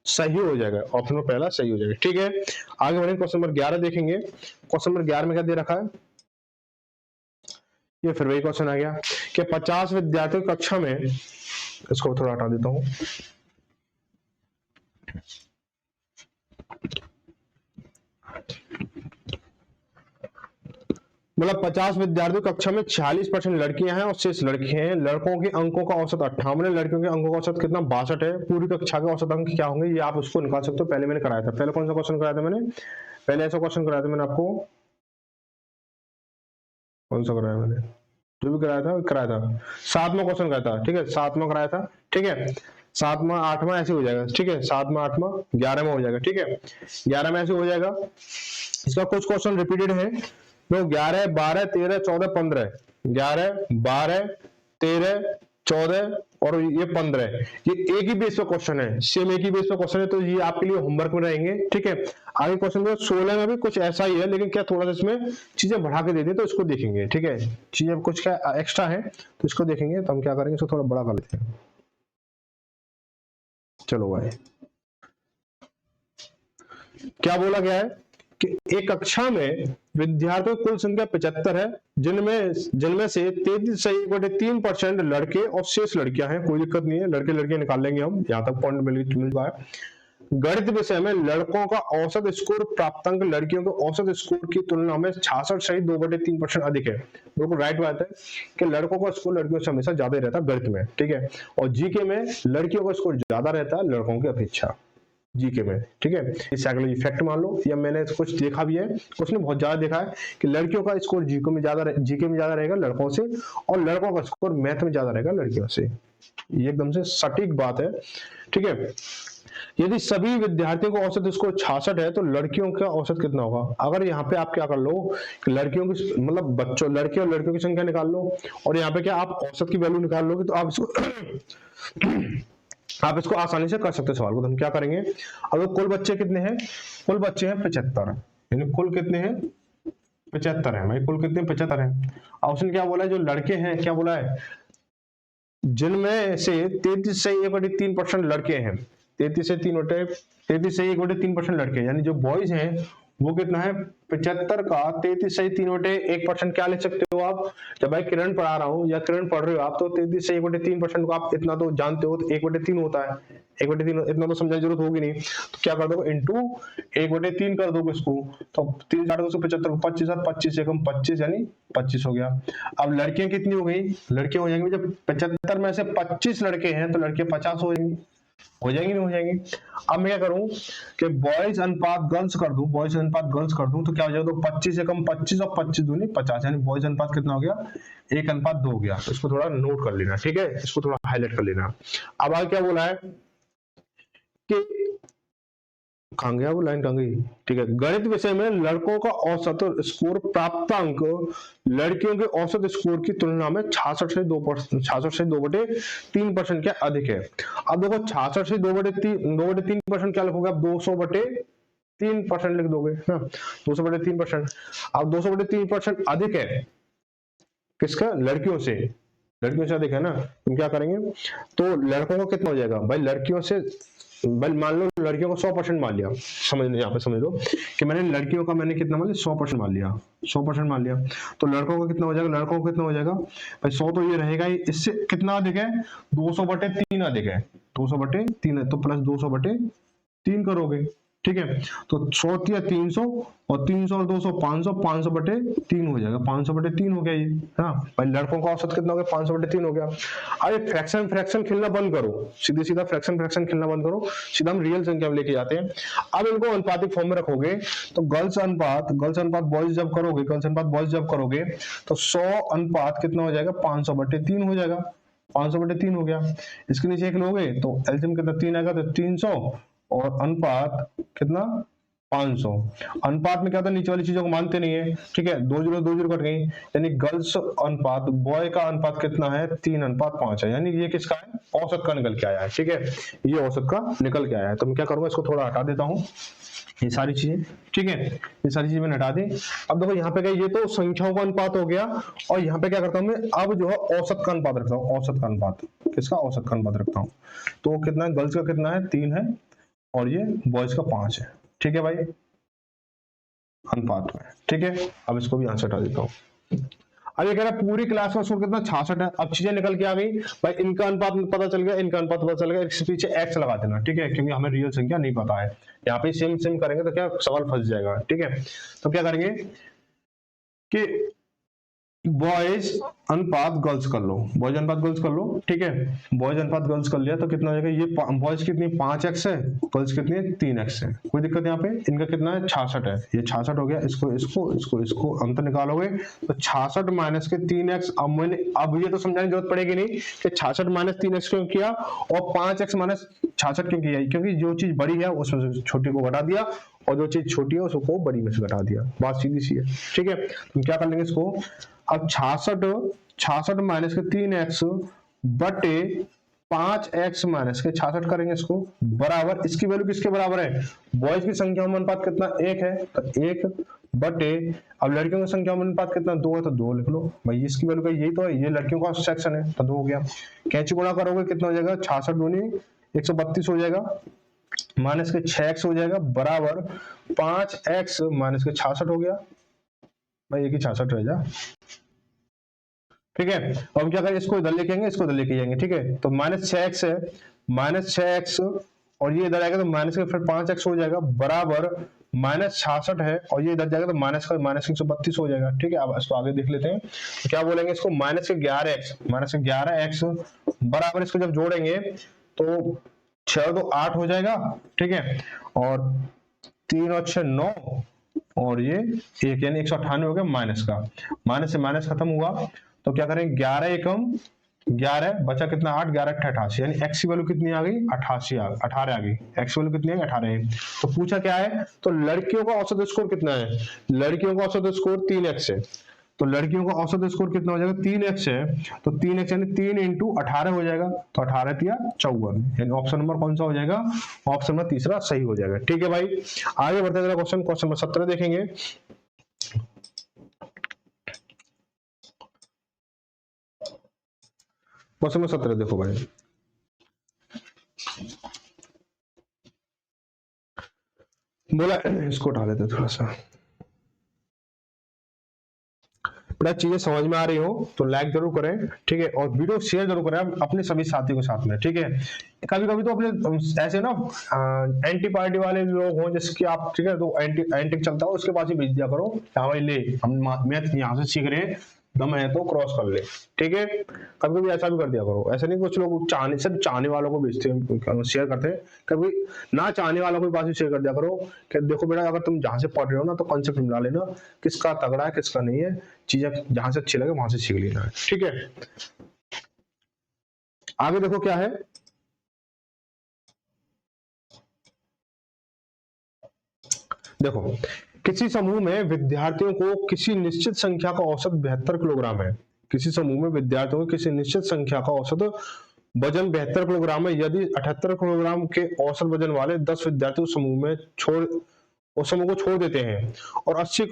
सही हो जाएगा, ऑप्शन में पहला सही हो जाएगा, ठीक है। आगे बढ़ेंगे, क्वेश्चन नंबर 11 देखेंगे। क्वेश्चन नंबर 11 में क्या दे रखा है, ये फिर वही क्वेश्चन आ गया कि 50 विद्यार्थियों की कक्षा में, इसको थोड़ा हटा देता हूं, मतलब 50 विद्यार्थियों कक्षा में 46% लड़कियां हैं और 6 लड़के हैं। लड़कों के अंकों का औसत 58 है, लड़कियों के अंकों का औसत कितना 62 है। पूरी कक्षा के औसत अंक क्या होंगे, ये आप उसको निकाल सकते हो, पहले मैंने कराया था। पहले कौन सा क्वेश्चन कराया था मैंने, पहले ऐसा क्वेश्चन कराया था मैंने आपको, कौन सा कराया मैंने, जो भी कराया था 7वां क्वेश्चन कराया था, ठीक है, 7वां कराया था, ठीक है। 7वां 8वां ऐसे हो जाएगा, ठीक है, 7वां 8वां 11वां हो जाएगा, ठीक है, 11 में ऐसे हो जाएगा। इसका कुछ क्वेश्चन रिपीटेड है, तो 11 12 13 14 15, 11 12 13 14 और ये 15, ये एक ही बेस पे क्वेश्चन है, सेम एक ही बेस पे क्वेश्चन है, तो ये आपके लिए होमवर्क में रहेंगे, ठीक है। आगे क्वेश्चन नंबर 16 में भी कुछ ऐसा ही है, लेकिन क्या थोड़ा सा इसमें चीजें बढ़ा के दे दी, तो इसको देखेंगे, ठीक है, चीजें कुछ क्या एक्स्ट्रा है तो इसको देखेंगे। तो हम क्या करेंगे, इसको थोड़ा बड़ा कर लेते हैं, चलो भाई। क्या बोला गया है कि एक कक्षा में विद्यार्थियों की कुल संख्या 75 है, जिनमें से 33.3% लड़के और शेष लड़कियां हैं। कोई दिक्कत नहीं है, लड़के लड़कियां निकाल लेंगे हम, यहां तक पॉइंट मिल पाए। गणित विषय में लड़कों का औसत स्कोर प्राप्तांक लड़कियों के औसत स्कोर की तुलना में 66.2/3% अधिक है। बिल्कुल राइट बात है कि लड़कों का स्कोर लड़कियों से हमेशा ज्यादा रहता है गणित में, ठीक है, और जीके में लड़कियों का स्कोर ज्यादा रहता है लड़कों की अपेक्षा, जीके में, ठीक है। साइकोलॉजी इफेक्ट मान लो, या मैंने कुछ देखा भी है, कुछ ने बहुत ज्यादा देखा है कि लड़कियों का स्कोर जीके में ज्यादा रहेगा लड़कों से, और लड़कों का स्कोर मैथ में ज्यादा रहेगा लड़कियों से। ये एकदम से सटीक बात है, ठीक है। यदि सभी विद्यार्थियों का औसत स्कोर 66 है तो लड़कियों का औसत कितना होगा। अगर यहाँ पे आप क्या कर लो कि लड़कियों की मतलब बच्चों लड़के और लड़कियों की संख्या निकाल लो, और यहाँ पे क्या आप औसत की वैल्यू निकाल लोगे, तो आप इसको आप इसको आसानी से कर सकते हो सवाल को। तो हम क्या करेंगे, अब कुल बच्चे कितने हैं, कुल बच्चे हैं 75, यानी कुल कितने हैं 75 है भाई, कुल कितने 75 है। ऑप्शन क्या बोला है, जो लड़के हैं क्या बोला है, जिनमें से 33 से 1/3% लड़के हैं, 33 से 1/3% लड़के हैं, यानी जो बॉयज हैं वो कितना है 75 का 33 से 3/1% क्या लिख सकते हो आप, जब भाई किरण पढ़ा रहा हूँ या किरण पढ़ रहे हो आप, तो 33 से 1/3% को आप इतना तो जानते हो, तो 1/3 होता है, 1/3 इतना तो समझने की जरूरत होगी नहीं, तो क्या कर दो इंटू 1/3 कर दो इसको, तो 3/275 को 25 और 25 एकम 25 यानी 25 हो गया। अब लड़कियां कितनी हो गई, लड़कियां हो जाएंगी, जब 75 में से 25 लड़के हैं तो लड़के 50 हो जाएंगी नहीं हो जाएंगी। अब मैं क्या करूं कि बॉयज अनुपात गर्ल्स कर दूं, बॉयज अनुपात गर्ल्स कर दूं, तो क्या हो जाएगा, तो 25 एकम 25 और 25 दूनी 50, यानी बॉयज अनुपात कितना हो गया 1:2 हो गया। तो इसको थोड़ा नोट कर लेना, ठीक है, इसको थोड़ा हाईलाइट कर लेना। अब आगे क्या बोला है कि कहां गया वो लाइन, कहां गई, ठीक है, गणित विषय में लड़कों का औसत स्कोर प्राप्तांक लड़कियों के औसत स्कोर की तुलना में 66 से 2/3% के अधिक है। अब देखो 66 से 2/3% क्या लिखोगे आप, 200/3% लिख दोगे ना, 200/3%। अब 200/3% अधिक है किसका, लड़कियों से अधिक है ना। तुम क्या करेंगे, तो लड़कों का कितना हो जाएगा भाई, लड़कियों से मान लो लड़कियों को 100% मान लिया, समझ लो यहाँ पे समझ लो कि मैंने लड़कियों का मैंने कितना मान लिया 100% मान लिया, 100% मान लिया, तो लड़कों का कितना हो जाएगा, लड़कों का कितना हो जाएगा भाई 100 तो ये रहेगा ही, इससे कितना अधिक है 200/3 अधिक है, 200/3 है, तो प्लस 200/3 करोगे, ठीक है, तो 100 या 300 और 300 और 200 500, 500/3 हो जाएगा, 500/3 हो गया ये, हाँ भाई लड़कों का औसत कितना हो गया 500/3 हो गया। अरे फ्रैक्शन खेलना बंद करो, सीधा फ्रैक्शन खेलना बंद करो, सीधा हम रियल संख्या में लेके जाते हैं। अब इनको अनुपातिक फॉर्म में रखोगे, तो गर्ल्स अनुपात बॉयज जब करोगे, तो 100 अनुपात कितना हो जाएगा 500/3 हो जाएगा, 500/3 हो गया। इसके नीचे एक लोगे तो एलसीएम कितना 3 आएगा, तो 300 और अनुपात कितना 500। अनुपात में क्या होता है, नीचे वाली चीजों को मानते नहीं है, ठीक है, 2 0 कट गई, यानी गर्ल्स अनुपात बॉय का अनुपात कितना है 3:5 है, यानी ये किसका है औसत का निकल के आया है, ठीक है, ये औसत का निकल के आया है। तो मैं क्या करूंगा, इसको थोड़ा हटा देता हूं ये सारी चीजें, ठीक है, ये सारी चीजें मैंने हटा दी। अब देखो यहाँ पे क्या, ये तो संख्याओं का अनुपात हो गया, और यहाँ पे क्या करता हूँ मैं, अब जो है औसत का अनुपात रखता हूँ, औसत का अनुपात किसका, औसत का अनुपात रखता हूँ, तो कितना है गर्ल्स का कितना है 3 है और ये बॉयज का 5 है, ठीक है भाई अनुपात में, ठीक है। अब इसको भी यहां से हटा देता हूं। अब ये कह रहा है पूरी क्लास का स्कोर कितना 66 है। अब चीजें निकल के आ गई भाई, इनका अनुपात पता चल गया, इनका अनुपात पता चल गया, इसके पीछे एक्स लगा देना, ठीक है, क्योंकि हमें रियल संख्या नहीं पता है। यहाँ पे सेम करेंगे तो क्या सवाल फंस जाएगा, ठीक है। तो क्या करेंगे कि बॉयज अनुपात गर्ल्स कर लो, बॉयज अनुपात गर्ल्स कर लो, ठीक है, बॉयज अनुपात गर्ल्स कर लिया तो कितना हो जाएगा, ये बॉयज कितनी 5x है, गर्ल्स कितनी है 3x है, कोई दिक्कत यहाँ पे, इनका कितना है 66 है, ये 66 हो गया, इसको अंतर निकालोगे तो 66 माइनस के 3x। अब ये तो समझाने की जरूरत पड़ेगी नहीं कि 66 माइनस 3x क्यों किया और 5x माइनस 66 क्यों किया, क्योंकि जो चीज बड़ी है उसमें से छोटी को घटा दिया और जो चीज छोटी है उसको बड़ी में से घटा दिया, बात सीधी सी है, ठीक है। तो क्या कर लेंगे इसको, अब 66 माइनस के 3x बटे 5x माइनस के 66 करेंगे इसको, बराबर इसकी वैल्यू किसके बराबर है, बॉयज की संख्या में अनुपात कितना 1 है, तो 1 बटे, अब लड़कियों की संख्या में अनुपात कितना 2 है, तो 2 लिख लो भाई, इसकी वैल्यू का यही तो है, ये लड़कियों का सेक्शन है, तो 2 हो गया। कैंची गुणा करोगे कितना हो जाएगा 66 दूनी 132 हो जाएगा, माइनस के 6x हो जाएगा, बराबर 5x माइनस के 66 हो गया भाई, ये की 66 रह जा, ठीक है। अब क्या करें, इसको इधर लेके आएंगे, इसको इधर लेके जाएंगे, ठीक है, तो -6x है, -6x और ये इधर आएगा तो माइनस के फिर 5x हो जाएगा, बराबर -66 है और ये इधर जाएगा तो माइनस 132 हो जाएगा, ठीक है। अब इसको आगे देख लेते हैं, तो क्या बोलेंगे इसको, -11x बराबर, इसको जब जोड़ेंगे तो 6 और 2 8 हो जाएगा, ठीक है, और 3 और 6 9 और ये 1 यानी 198 हो गया, माइनस का, माइनस से माइनस खत्म हुआ, तो क्या करें 11 एकम 11 बचा कितना 8, 11 88, यानी x की वैल्यू कितनी आ गई 18 आ गई, x की वैल्यू कितनी है 18 है। तो पूछा क्या है, तो लड़कियों का औसत स्कोर कितना है, लड़कियों का औसत स्कोर 3x है, तो लड़कियों का औसत स्कोर कितना हो जाएगा, 3x है, तो 3x यानी 3 इंटू 18 हो जाएगा, तो 18 तिया 54, यानी ऑप्शन नंबर कौन सा हो जाएगा, ऑप्शन नंबर तीसरा सही हो जाएगा। ठीक है भाई, आगे बढ़ते हैं, क्वेश्चन नंबर 17 देखेंगे। क्वेश्चन नंबर 17 देखो भाई, बोला इसको उठा लेते थोड़ा सा, बड़ा चीजें समझ में आ रही हो तो लाइक जरूर करें, ठीक है, और वीडियो शेयर जरूर करें अपने सभी साथियों के साथ में, ठीक है। कभी कभी तो अपने ऐसे ना एंटी पार्टी वाले लोग हों जिसकी आप, ठीक है, तो एंटी चलता हो उसके पास ही भेज दिया करो, हाँ भाई ले हम मैथ यहाँ से सीख रहे हैं, दम है तो क्रॉस कर ले, ठीक है। कभी कभी ऐसा भी कर दिया करो, ऐसा नहीं, कुछ लोग चाहने सिर्फ चाहने वालों को भेजते हैं, शेयर करते हैं, कभी ना चाहने वालों को पास भी शेयर कर दिया करो कि देखो बेटा अगर तुम जहां से पढ़ रहे हो ना तो कॉन्सेप्ट मिला लेना, किसका तगड़ा है किसका नहीं है, चीजें जहां से अच्छी लगे वहां से सीख लेना है, ठीक है। आगे देखो क्या है, देखो किसी समूह में विद्यार्थियों को किसी निश्चित संख्या का औसत 72 किलोग्राम है, किसी समूह में विद्यार्थियों को किसी निश्चित संख्या का औसत वजन 72 किलोग्राम है, यदि 78 किलोग्राम के औसत वजन वाले 10 विद्यार्थी उस समूह को छोड़ देते हैं और 80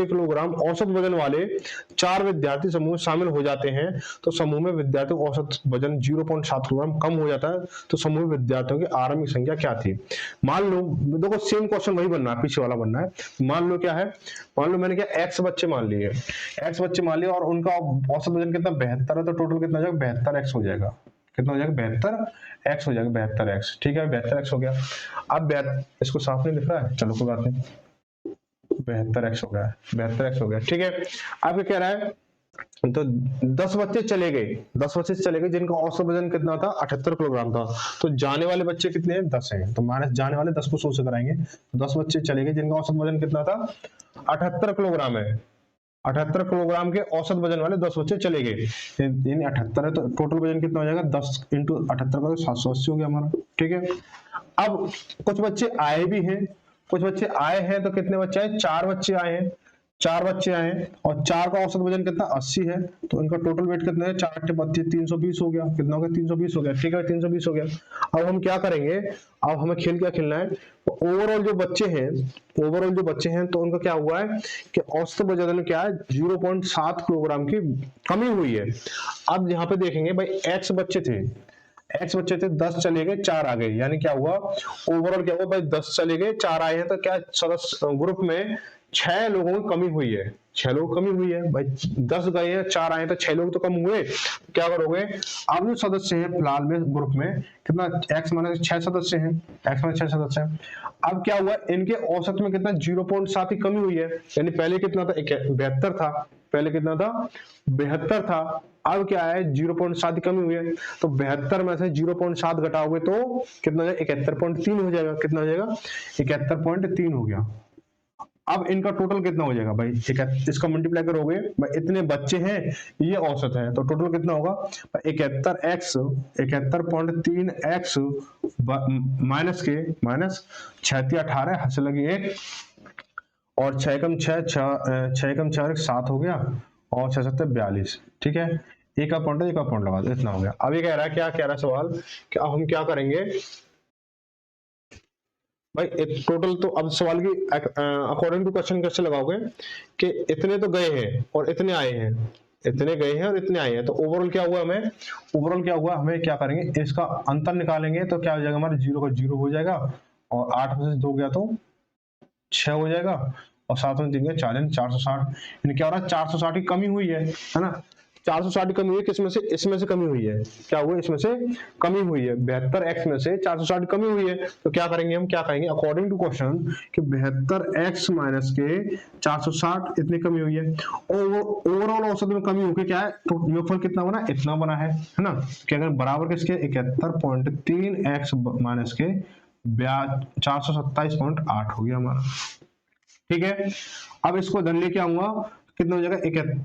किलोग्राम औसत वजन वाले 4 विद्यार्थी समूह शामिल हो जाते हैं, तो समूह में विद्यार्थियों का औसत वजन 0.7 किलोग्राम कम हो जाता है, तो समूह में विद्यार्थियों की आरंभिक संख्या क्या थी। मान लो, देखो सेम क्वेश्चन वही बनना है, पीछे वाला बनना है। मान लो क्या है, मान लो मैंने क्या x बच्चे मान लिए, x बच्चे मान लिए और उनका औसत वजन कितना 72 है, तो टोटल कितना हो जाएगा 72x हो जाएगा, कितना हो जाएगा 72x हो जाएगा, 72x, ठीक है 72x हो गया। अब इसको साफ नहीं दिख रहा है, चलो कोई बात नहीं, 72x हो गया, 72x हो गया, ठीक है। अब क्या कह रहा है, तो 10 बच्चे चले गए, 10 बच्चे चले गए जिनका औसत वजन कितना था 78 किलोग्राम था, तो जाने वाले बच्चे कितने हैं 10 हैं, तो माइनस जाने वाले 10 को 100 से कराएंगे, 10 बच्चे चले गए जिनका औसत वजन कितना था 78 किलोग्राम है, 78 किलोग्राम के औसत वजन वाले 10 बच्चे चले गए, यानी 78 है, तो टोटल वजन कितना हो जाएगा 10 इंटू 78 का, 780 हो गया हमारा, ठीक है। अब कुछ बच्चे आए भी हैं, कुछ बच्चे आए हैं, तो कितने बच्चे आए, 4 बच्चे आए हैं, 4 बच्चे आए हैं और 4 का औसत वजन कितना 80 है, तो इनका टोटल वेट कितना है 4 8 32 320 हो गया, कितना हो गया 320 हो गया, ठीक है 320 हो गया। अब हम क्या करेंगे, अब हमें खेल क्या खेलना है, तो ओवरऑल जो बच्चे हैं तो उनका क्या हुआ है कि औसत वजन क्या है 0.7 किलोग्राम की कमी हुई है। अब यहाँ पे देखेंगे भाई x बच्चे थे 10 चले गए 4 आ गए, यानी क्या हुआ ओवरऑल क्या हुआ भाई 10 चले गए 4 आए हैं, तो क्या सदस्य ग्रुप में 6 लोगों की कमी हुई है, 6 लोग कमी हुई है भाई, 10 गए हैं 4 आए हैं तो 6 लोग तो कम हुए, क्या करोगे, अब जो सदस्य हैं फिलहाल में ग्रुप में कितना x माने 6 सदस्य हैं, x माने 6 सदस्य हैं। अब क्या हुआ इनके औसत में कितना 0.7 की कमी हुई है, यानी पहले कितना था 72 था, पहले कितना था 72 था, अब क्या है 0.7 की कमी हुई है, तो 72 में से 0.7 घटाओगे तो कितना हो जाएगा 71.3 हो जाएगा, कितना हो जाएगा 71.3 हो गया। अब इनका टोटल कितना हो जाएगा भाई, इसका मल्टीप्लाई करोगे भाई, इतने बच्चे हैं ये औसत है, तो टोटल कितना होगा 71.3x माइनस 6 18 हंस लगी 1 और 6 कम 6 6 कम 4 7 हो गया और 6 7 42, ठीक है, एक का पॉइंट लगा दो, इतना हो गया। अब ये कह रहा है, क्या कह रहा है सवाल कि अब हम क्या करेंगे भाई, टोटल तो अब सवाल की अकॉर्डिंग टू क्वेश्चन कैसे लगाओगे कि इतने तो गए हैं और इतने आए हैं, इतने गए हैं और इतने आए हैं, तो ओवरऑल क्या हुआ हमें क्या करेंगे इसका अंतर निकालेंगे, तो क्या हो जाएगा हमारे 0 का 0 हो जाएगा और 8 में से 2 गया तो 6 हो जाएगा और 7 में 3 गया 4 यानी 460, यानी क्या हो रहा है 460 की कमी हुई है ना, 460 की कमी हुई है, किसमें से इसमें से कमी हुई है, क्या हुआ इसमें से कमी हुई है 72x में से 460 कमी हुई है, तो क्या करेंगे हम अकॉर्डिंग टू क्वेश्चन कि 72x माइनस के 460 इतनी कमी हुई है, ओवरऑल औसत में कमी होकर क्या है तो योगफल कितना बना इतना बना है ना, कि अगर बराबर किसके 71.3x माइनस के 427.8 हो गया हमारा, ठीक है। अब इसको धन लेके आऊंगा कितना हो जाएगा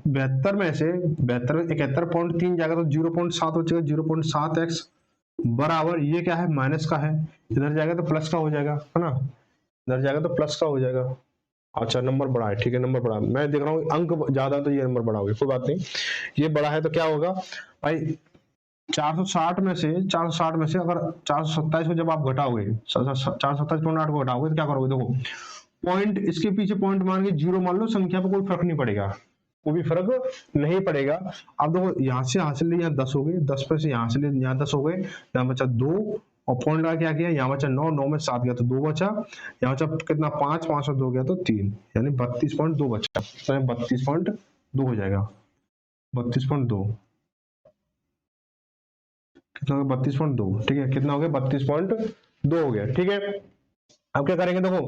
72 में से 71.3 जाएगा तो 0.7 हो जाएगा, 0.7x बराबर ये क्या है माइनस का है, इधर जाएगा तो प्लस का हो जाएगा है ना, इधर जाएगा तो प्लस का हो जाएगा अच्छा नंबर बड़ा है, ठीक है नंबर बड़ा है। मैं देख रहा हूँ अंक ज्यादा है तो ये नंबर बड़ा हो गया, कोई बात नहीं। ये बड़ा है तो क्या होगा भाई, 460 में से अगर 427 को जब आप घटाओगे, 427.8 को घटाओगे तो क्या करोगे, देखो पॉइंट इसके पीछे पॉइंट मान के जीरो मान लो, संख्या पे कोई फर्क नहीं पड़ेगा, कोई भी फर्क नहीं पड़ेगा। अब देखो यहाँ से लिए यहाँ 10 हो गए, 10 पे से यहाँ से लिए यहाँ 10 हो गए, यहाँ बचा 2 और पॉइंट लगा क्या किया, यहाँ बचा 9, 9 में 7 गया तो 2 बचा, यहाँ बचा कितना 5, 5 और 2 गया तो 3, यानी 32.2 बचा, तो 32.2 हो जाएगा, 32.2 कितना हो गया, 32.2, ठीक है, कितना हो गया 32.2 हो गया, ठीक है। अब क्या करेंगे, देखो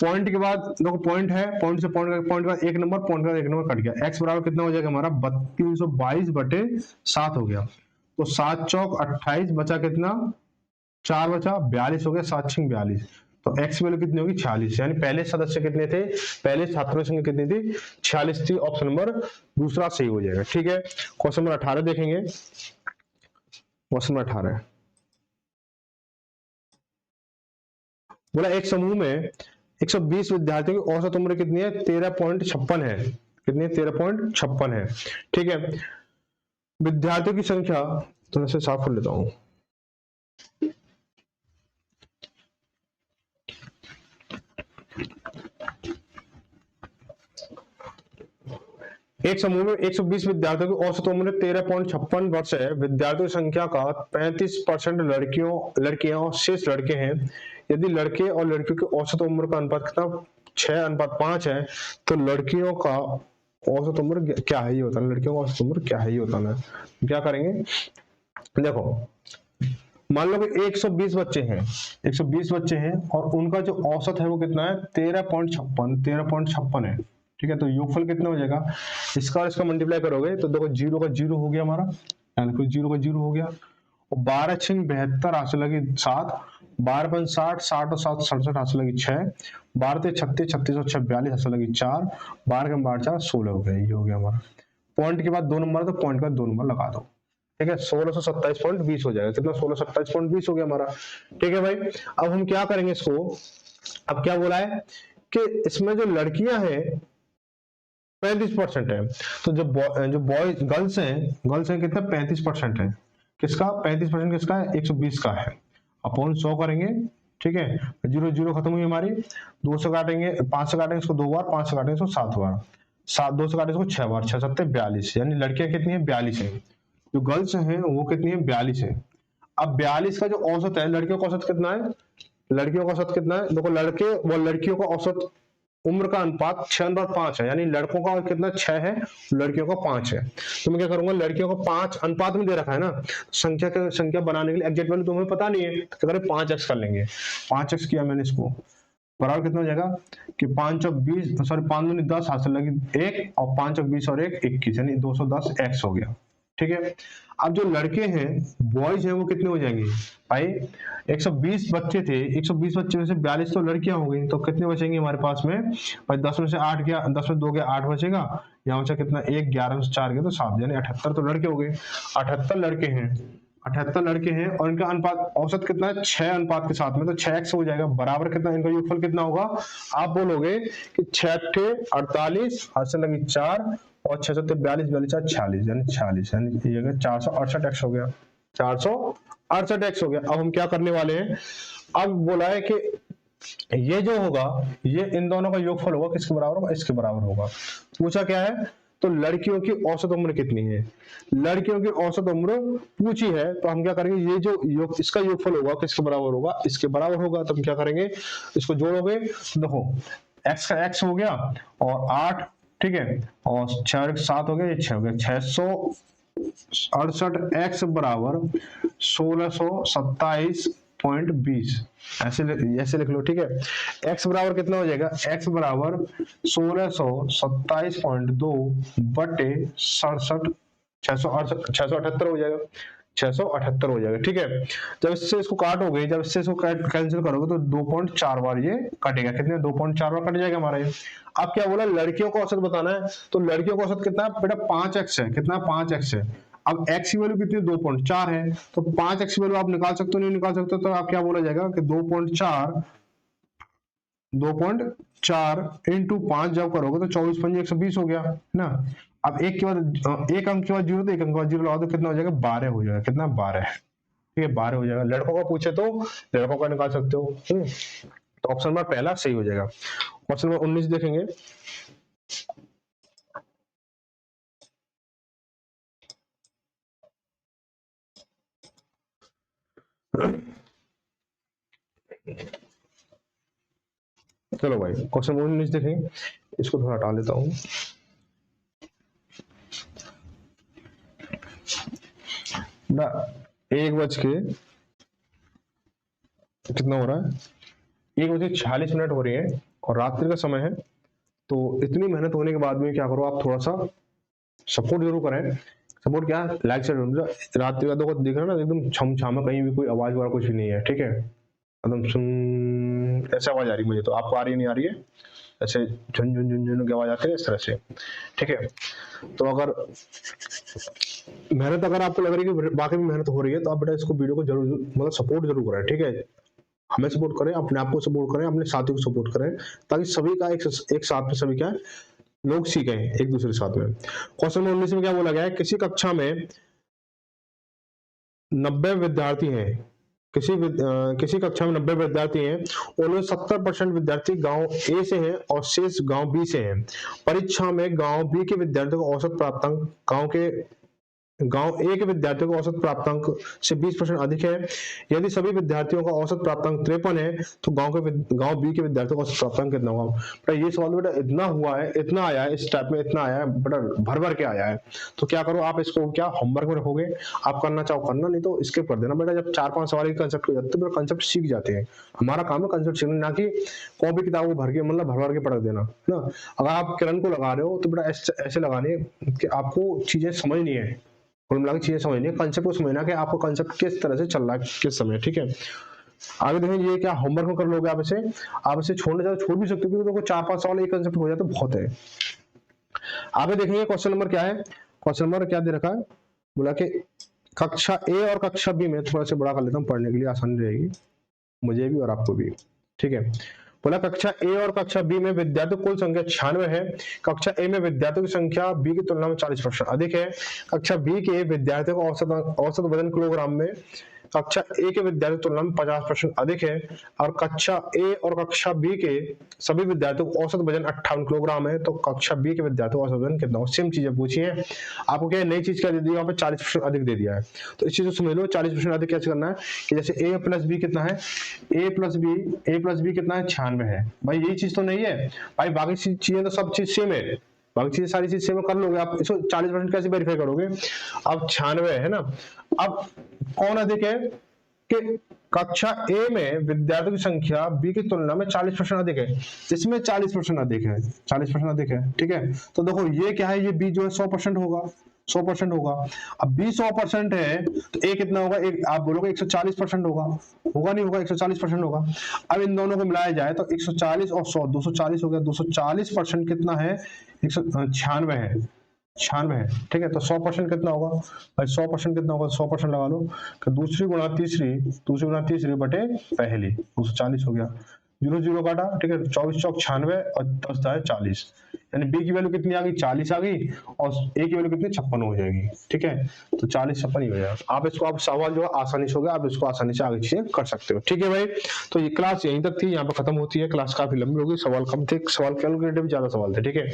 पॉइंट के बाद, देखो पॉइंट है, पॉइंट से पॉइंट के बाद एक नंबर, पॉइंट के बाद एक नंबर कट गया, x बराबर कितना हो जाएगा हमारा 322/7 हो गया, तो 7 चौक 28 बचा कितना 4 बचा 42 हो गया, 7 6 42, तो x वैल्यू कितनी होगी 46, यानी पहले सदस्य कितने थे, पहले छात्रों की संख्या कितनी थी 46 थी, ऑप्शन नंबर दूसरा सही हो जाएगा, ठीक है। क्वेश्चन नंबर 18 देखेंगे, क्वेश्चन नंबर 18 बोला एक समूह में 120 विद्यार्थियों की औसत उम्र कितनी है, 13.56 है, कितनी है 13.56 है, ठीक है। विद्यार्थियों की संख्या, तो इसे साफ कर लेता हूं, एक समूह में 120 विद्यार्थियों की औसत उम्र 13.56 वर्ष है, विद्यार्थियों की संख्या का 35% लड़कियां और शेष लड़के हैं। यदि लड़के और लड़कियों की औसत उम्र का अनुपात कितना 6:5 है, तो लड़कियों का औसत उम्र क्या है ये होता है, लड़कियों का औसत उम्र क्या है ये होता है। क्या करेंगे, देखो मान लो कि 120 बच्चे हैं, 120 बच्चे हैं और उनका जो औसत है वो कितना है 13.56 है, ठीक है। तो योगफल कितना हो जाएगा, इसका और इसका मल्टीप्लाई करोगे तो देखो 0 का 0 हो गया हमारा, यानी 0 का 0 हो गया, और 12 6 72 हाथ से लगी 7, 12 5 60, 60 और 7 67 हाथ से लगी 6, 12 3 36, 36 और 6 42 हाथ से लगी 4, 12 के 12 4 16 हो गया, ये हो गया हमारा। पॉइंट के बाद 2 नंबर, तो पॉइंट के बाद 2 नंबर लगा दो, ठीक है। 1627.20 हो जाएगा, कितना 1627.20 हो गया हमारा, ठीक है भाई। अब हम क्या करेंगे इसको, अब क्या बोला है कि इसमें जो लड़कियां हैं 35% है, तो जो बॉयज गर्ल्स हैं कितना 35% है, किसका 35% किसका है 120 का है, अपॉन 100 करेंगे, ठीक है। 0 0 खत्म हुई हमारी, 2 से काटेंगे, 5 से काटेंगे इसको 2 बार, 5 से काटेंगे इसको 7 बार, 2 से काटेंगे इसको 6 बार, 6 7 42, यानी लड़कियां कितनी है 42 है, जो गर्ल्स हैं वो कितनी है 42 है। अब 42 का जो औसत है, लड़कियों का औसत कितना है, लड़कियों का औसत कितना है, देखो लड़के व लड़कियों का औसत उम्र का अनुपात 6:5 है, यानी लड़कों का कितना 6 है, लड़कियों का 5 है। तो मैं क्या करूंगा, लड़कियों का 5 अनुपात में दे रखा है ना, संख्या बनाने के लिए एग्जैक्ट वैल्यू तो हमें पता नहीं है, तो करें 5x कर लेंगे, 5x किया मैंने इसको, बराबर कितना हो जाएगा कि 5 चौक 20, सॉरी 5 दूनी 10 हाथ से लगी 1, और 5 चौक 20 और 1 21, यानी 210x हो गया, ठीक है। अब जो लड़के हैं बॉयज हैं वो कितने हो जाएंगे भाई, 120 बच्चे थे, 120 बच्चे में से 42 तो लड़कियां हो गई, तो कितने बचेंगे हमारे पास में भाई, 10 में से 8 गया, 10 में 2 गया 8 बचेगा, यहाँ बचा कितना 1, 11 में से 4 गया तो 7, यानी 78 तो लड़के हो गए, 78 लड़के हैं, 78 लड़के हैं, और इनका अनुपात औसत कितना है 6 अनुपात के साथ में, तो 6x हो जाएगा, बराबर कितना इनका योगफल कितना होगा, आप बोलोगे कि 6 48 हाथ से लगी 4 और 6 7 42 42 46, यानी 46, यानी ये 468x हो गया, 468x हो गया। अब हम क्या करने वाले हैं, अब बोला है कि ये जो होगा ये इन दोनों का योगफल होगा, किसके बराबर होगा, इसके बराबर होगा। पूछा क्या है, तो लड़कियों की औसत उम्र कितनी है, लड़कियों की औसत उम्र पूछी है, तो हम क्या करेंगे, ये जो इसका योगफल होगा किसके बराबर होगा, इसके बराबर होगा, तो हम क्या करेंगे, इसको जोड़ोगे, देखो x का x हो गया और 8, ठीक है, और 6 7 हो गया, ये 6 हो गया, 668x बराबर 1627.20, ऐसे लिख लो, ठीक है। x बराबर कितना हो जाएगा, x बराबर 1627.2 बटे 67, 678 हो जाएगा, 678 हो जाएगा, ठीक है। जब इससे इसको काटोगे, जब इससे इसको कैंसिल करोगे तो 2.4 बार ये कटेगा, कितने 2.4 बार कट जाएगा हमारा ये। अब क्या बोला, लड़कियों का औसत बताना है, तो लड़कियों का औसत कितना है बेटा 5x है, कितना 5x है। अब x की वैल्यू कितनी 2.4 है, तो 5x की वैल्यू आप निकाल सकते हो, नहीं निकाल सकते, तो आप क्या बोला जाएगा कि 2.4 2.4 इंटू 5 जब करोगे तो 24 पंजे 120 हो गया ना। अब एक के बाद एक अंक के बाद जीरो, तो एक अंक के बाद जीरो लगा दो, कितना हो जाएगा 12 हो जाएगा। कितना 12, ठीक है 12 हो जाएगा। लड़कों का पूछे तो लड़कों का निकाल सकते हो। तो ऑप्शन नंबर पहला सही हो जाएगा। क्वेश्चन नंबर 19 देखेंगे। चलो भाई क्वेश्चन 19 देखेंगे, इसको थोड़ा हटा लेता हूँ। ना 1 बज के कितना हो रहा है, 1 बजे 46 मिनट हो रही है और रात्रि का समय है। तो इतनी मेहनत होने के बाद में क्या करो, आप थोड़ा सा सपोर्ट जरूर करें। सपोर्ट क्या, लाइक से रात्रि का देखो दिख रहा है ना एकदम छमछामा, कहीं भी कोई आवाज वाला कुछ भी नहीं है, ठीक है एकदम सुन ऐसे आवाज आ रही है मुझे, तो आपको आ रही नहीं आ रही है, ऐसे झुन झुन झुन झुन की आवाज आती है इस तरह से, ठीक है। तो अगर मेहनत अगर आपको लग रही है कि वाकई में मेहनत हो रही है, तो आप बेटा इसको वीडियो को जरूर मतलब सपोर्ट जरूर करें, ठीक है। हमें सपोर्ट करें, अपने आप को सपोर्ट करें, अपने साथियों को सपोर्ट करें, ताकि सभी का एक साथ में सभी क्या लोग सीखें एक दूसरे के साथ में। क्वेश्चन नंबर 19 में क्या बोला गया है, किसी कक्षा में 90 विद्यार्थी हैं, किसी कक्षा में 90 विद्यार्थी हैं, उनमें 70% विद्यार्थी गांव ए से हैं और शेष गांव बी से हैं। परीक्षा में गांव बी के विद्यार्थियों का औसत प्राप्तांक गांव ए के विद्यार्थियों का औसत प्राप्तांक से 20% अधिक है। यदि सभी विद्यार्थियों का औसत प्राप्तांक 53 है, तो गांव बी के विद्यार्थियों का औसत प्राप्तांक कितना होगा। बेटा ये सवाल बेटा इतना हुआ है, इतना आया है, इस टाइप में इतना आया है बेटा, भर भर के आया है। तो क्या करो, आप इसको क्या होमवर्क में रखोगे, आप करना चाहो करना, नहीं तो स्किप कर देना बेटा। जब 4-5 सवाल के कंसेप्ट हो जाते हैं, कंसेप्ट सीख जाते हैं। हमारा काम है कंसेप्ट सीखना, ना कि कॉपी किताब को भर के मतलब भर भर के पढ़ देना ना। अगर आप किरण को लगा रहे हो तो बेटा ऐसे लगाने कि आपको चीजें समझनी है, कुल मिला के चीजें समझनी है, कंसेप्ट को समझना कि आपको कंसेप्ट किस तरह से चल रहा है किस समय, ठीक है। आगे देखें, ये क्या होमवर्क में कर लोगे आप इसे छोड़ना चाहो छोड़ भी सकते हो, क्योंकि देखो 4-5 सवाल एक कंसेप्ट हो जाए तो बहुत है। आगे देखेंगे क्वेश्चन नंबर क्या है, क्वेश्चन नंबर क्या दे रखा है, बोला कि कक्षा ए और कक्षा बी में, थोड़ा सा बड़ा कर लेता हूँ पढ़ने के लिए आसानी रहेगी मुझे भी और आपको भी, ठीक है। बोला कक्षा ए और कक्षा बी में विद्यार्थियों की कुल संख्या 96 है। कक्षा ए में विद्यार्थियों की संख्या बी की तुलना में 40% अधिक है। कक्षा बी के विद्यार्थियों का औसत वजन किलोग्राम में कक्षा ए के विद्यार्थियों की तुलना में 50% अधिक है। और कक्षा ए और कक्षा बी के सभी विद्यार्थियों को औसत वजन 58 किलोग्राम है। तो कक्षा बी के विद्यार्थियों का औसत वजन कितना हो, सेम चीजें पूछी है आपको। क्या नई चीज क्या दे दी, यहाँ पे 40% अधिक दे दिया है। तो इस चीज को समझ लो, 40% अधिक कैसे करना है कि जैसे ए प्लस बी कितना है, ए प्लस बी कितना है, 96 है। भाई यही चीज तो नहीं है भाई, बाकी चीजें तो सब चीज सेम है, बाकी चीजें सारी चीज सेम कर लोगे आप। इसको 40% कैसे वेरीफाई करोगे, अब 96 है ना। अब कौन अधिक है कि कक्षा ए में विद्यार्थियों की संख्या बी की तुलना में 40% अधिक है, इसमें 40% अधिक है, 40% अधिक है, ठीक है। तो देखो ये क्या है, ये बी जो है 100% होगा, 100% होगा। अब बी 100% है तो ए कितना होगा, एक आप बोलोगे 140% होगा, होगा नहीं होगा, 140% होगा। अब इन दोनों को मिलाया जाए तो 140 और 100 240 हो गया, 240% कितना है, 196 है, 96 है, ठीक है। तो 100% कितना होगा भाई, 100% कितना होगा, 100% लगा लो कि दूसरी गुणा तीसरी बटे पहली, 240 हो गया, 0 0 काटा, ठीक है। 24 चौक 96 और 10 दाए 40, यानी बी की वैल्यू कितनी आ गई, 40 आ गई, और ए की वैल्यू कितनी 56 हो जाएगी, ठीक है। तो 40-56 ही हो जाएगा। आप इसको आप सवाल जो है आसानी से हो गया, आप इसको आसानी से आगे चीजें कर सकते हो, ठीक है भाई। तो ये क्लास यहीं तक थी, यहाँ पे खत्म होती है। क्लास काफी लंबी होगी, सवाल कम थे, सवाल कैलकुलेटिव ज्यादा सवाल थे, ठीक है।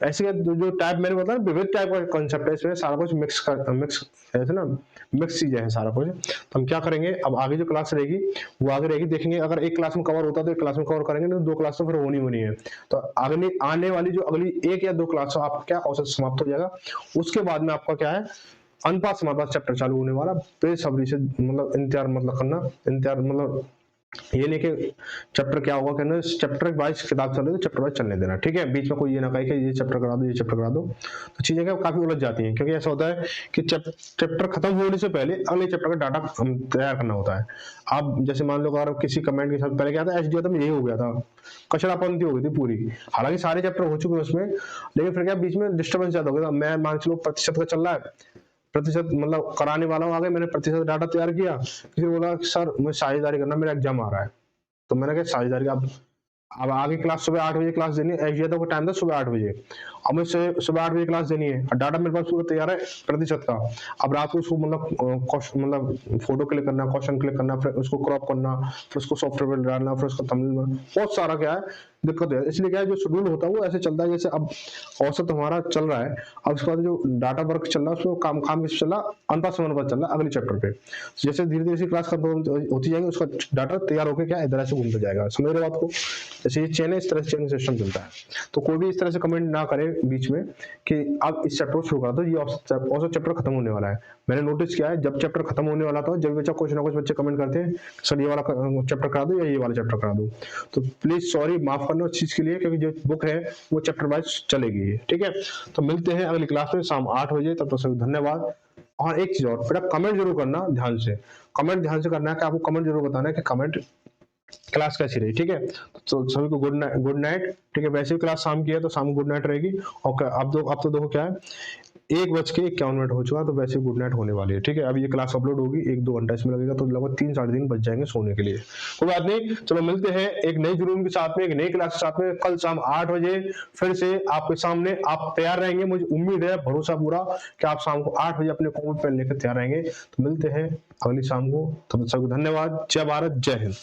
ऐसे जो टाइप मैंने बताया विविध टाइप का कॉन्सेप्ट है, इसमें सारा कुछ मिक्स ऐसे ना, मिक्स चीजें हैं सारा कुछ। तो हम क्या करेंगे, अब आगे जो क्लास रहेगी वो आगे रहेगी, देखेंगे अगर एक क्लास में कवर होता है तो एक क्लास में कवर करेंगे, नहीं तो 2 क्लास तो फिर होनी है। तो अगली आने वाली जो अगली 1 या 2 क्लास आपका क्या औसत समाप्त हो जाएगा। उसके बाद में आपका क्या है, अनुपात समानुपात चैप्टर चालू होने वाला। बेसब्री से मतलब इंतजार मतलब करना, इंतजार मतलब ये नहीं कि चैप्टर क्या होगा, कहना चैप्टर वाइज किताब चल रही है तो चैप्टर वाइज चलने देना, ठीक है। बीच में कोई ये ना कहे कि ये चैप्टर करा दो ये चैप्टर करा दो, तो चीजें क्या काफी उलझ जाती हैं, क्योंकि ऐसा होता है कि चैप्टर खत्म होने से पहले अगले चैप्टर का डाटा तैयार करना होता है। आप जैसे मान लो अगर किसी कमेंट के साथ पहले क्या था, एचडीएफ में यही हो गया था, कचरापंती हो गई थी पूरी, हालांकि सारे चैप्टर हो चुके हैं उसमें, लेकिन फिर क्या बीच में डिस्टर्बेंस ज्यादा हो गया था। मैं मान चलो प्रतिशत का चल रहा है, प्रतिशत मतलब कराने वाला हूँ आगे, मैंने प्रतिशत डाटा तैयार किया, किसी ने बोला सर मुझे साझेदारी करना, मेरा एग्जाम आ रहा है, तो मैंने कहा साझेदारी आप अब आगे क्लास सुबह 8 बजे क्लास देनी है, एग्जाम का टाइम था सुबह 8 बजे। अब मुझे सुबह 8 बजे क्लास देनी है और डाटा मेरे पास पूरा तैयार है प्रतिशत का। अब रात को उसको मतलब फोटो क्लिक करना, क्वेश्चन क्लिक करना, फिर उसको क्रॉप करना, फिर उसको सॉफ्टवेयर में डालना, फिर उसको तमिल में बहुत सारा क्या है दिक्कत है। इसलिए क्या है जो शेड्यूल होता है वो ऐसे चलता है जैसे अब औसत हमारा चल रहा है। अब उसके बाद जो डाटा वर्क चल रहा है उसको काम काम किस चल रहा है, अनुपात चल रहा है अगले चैप्टर पे। जैसे धीरे धीरे क्लास खत्म होती जाएगी उसका डाटा तैयार होकर क्या इधर से घूमता जाएगा, समझ रहे हो बात को। जैसे ये चेन है इस तरह से चेन सिस्टम चलता है। तो कोई भी इस तरह से कमेंट ना करे बीच में कि आप इस चैप्टर को शुरू करा दो, ये औसत चैप्टर खत्म होने वाला है। मैंने नोटिस किया है जब चैप्टर खत्म होने वाला था जब बच्चा कुछ ना कुछ बच्चे कमेंट करते हैं सर ये वाला चैप्टर करा दो या ये वाला चैप्टर करा दो। तो प्लीज सॉरी, माफ करना उस चीज के लिए, क्योंकि जो बुक है वो चैप्टर वाइज चलेगी, ठीक है। तो मिलते हैं अगली क्लास में शाम 8 बजे, तब तक सभी धन्यवाद। और एक चीज और बेटा, कमेंट जरूर करना ध्यान से, कमेंट ध्यान से करना है कि आपको कमेंट जरूर बताना है कि कमेंट क्लास कैसी रही, ठीक है। तो सभी को गुड नाइट, ठीक है। वैसे भी क्लास शाम की है तो शाम को गुड नाइट रहेगी। और अब तो देखो क्या है 1:51 हो चुका, तो वैसे गुड नाइट होने वाली है, ठीक है। अब ये क्लास अपलोड होगी 1-2 घंटा इसमें लगेगा, तो लगभग 3-3:30 बज जाएंगे सोने के लिए। कोई बात नहीं, चलो मिलते हैं एक नई जुनून के साथ में, एक नई क्लास के साथ में कल शाम 8 बजे फिर से आपके सामने। आप तैयार रहेंगे, मुझे उम्मीद है, भरोसा पूरा कि आप शाम को 8 बजे अपने कॉपी पेन लेकर तैयार रहेंगे। तो मिलते हैं अगली शाम को, तब तक सबको धन्यवाद। जय भारत, जय हिंद।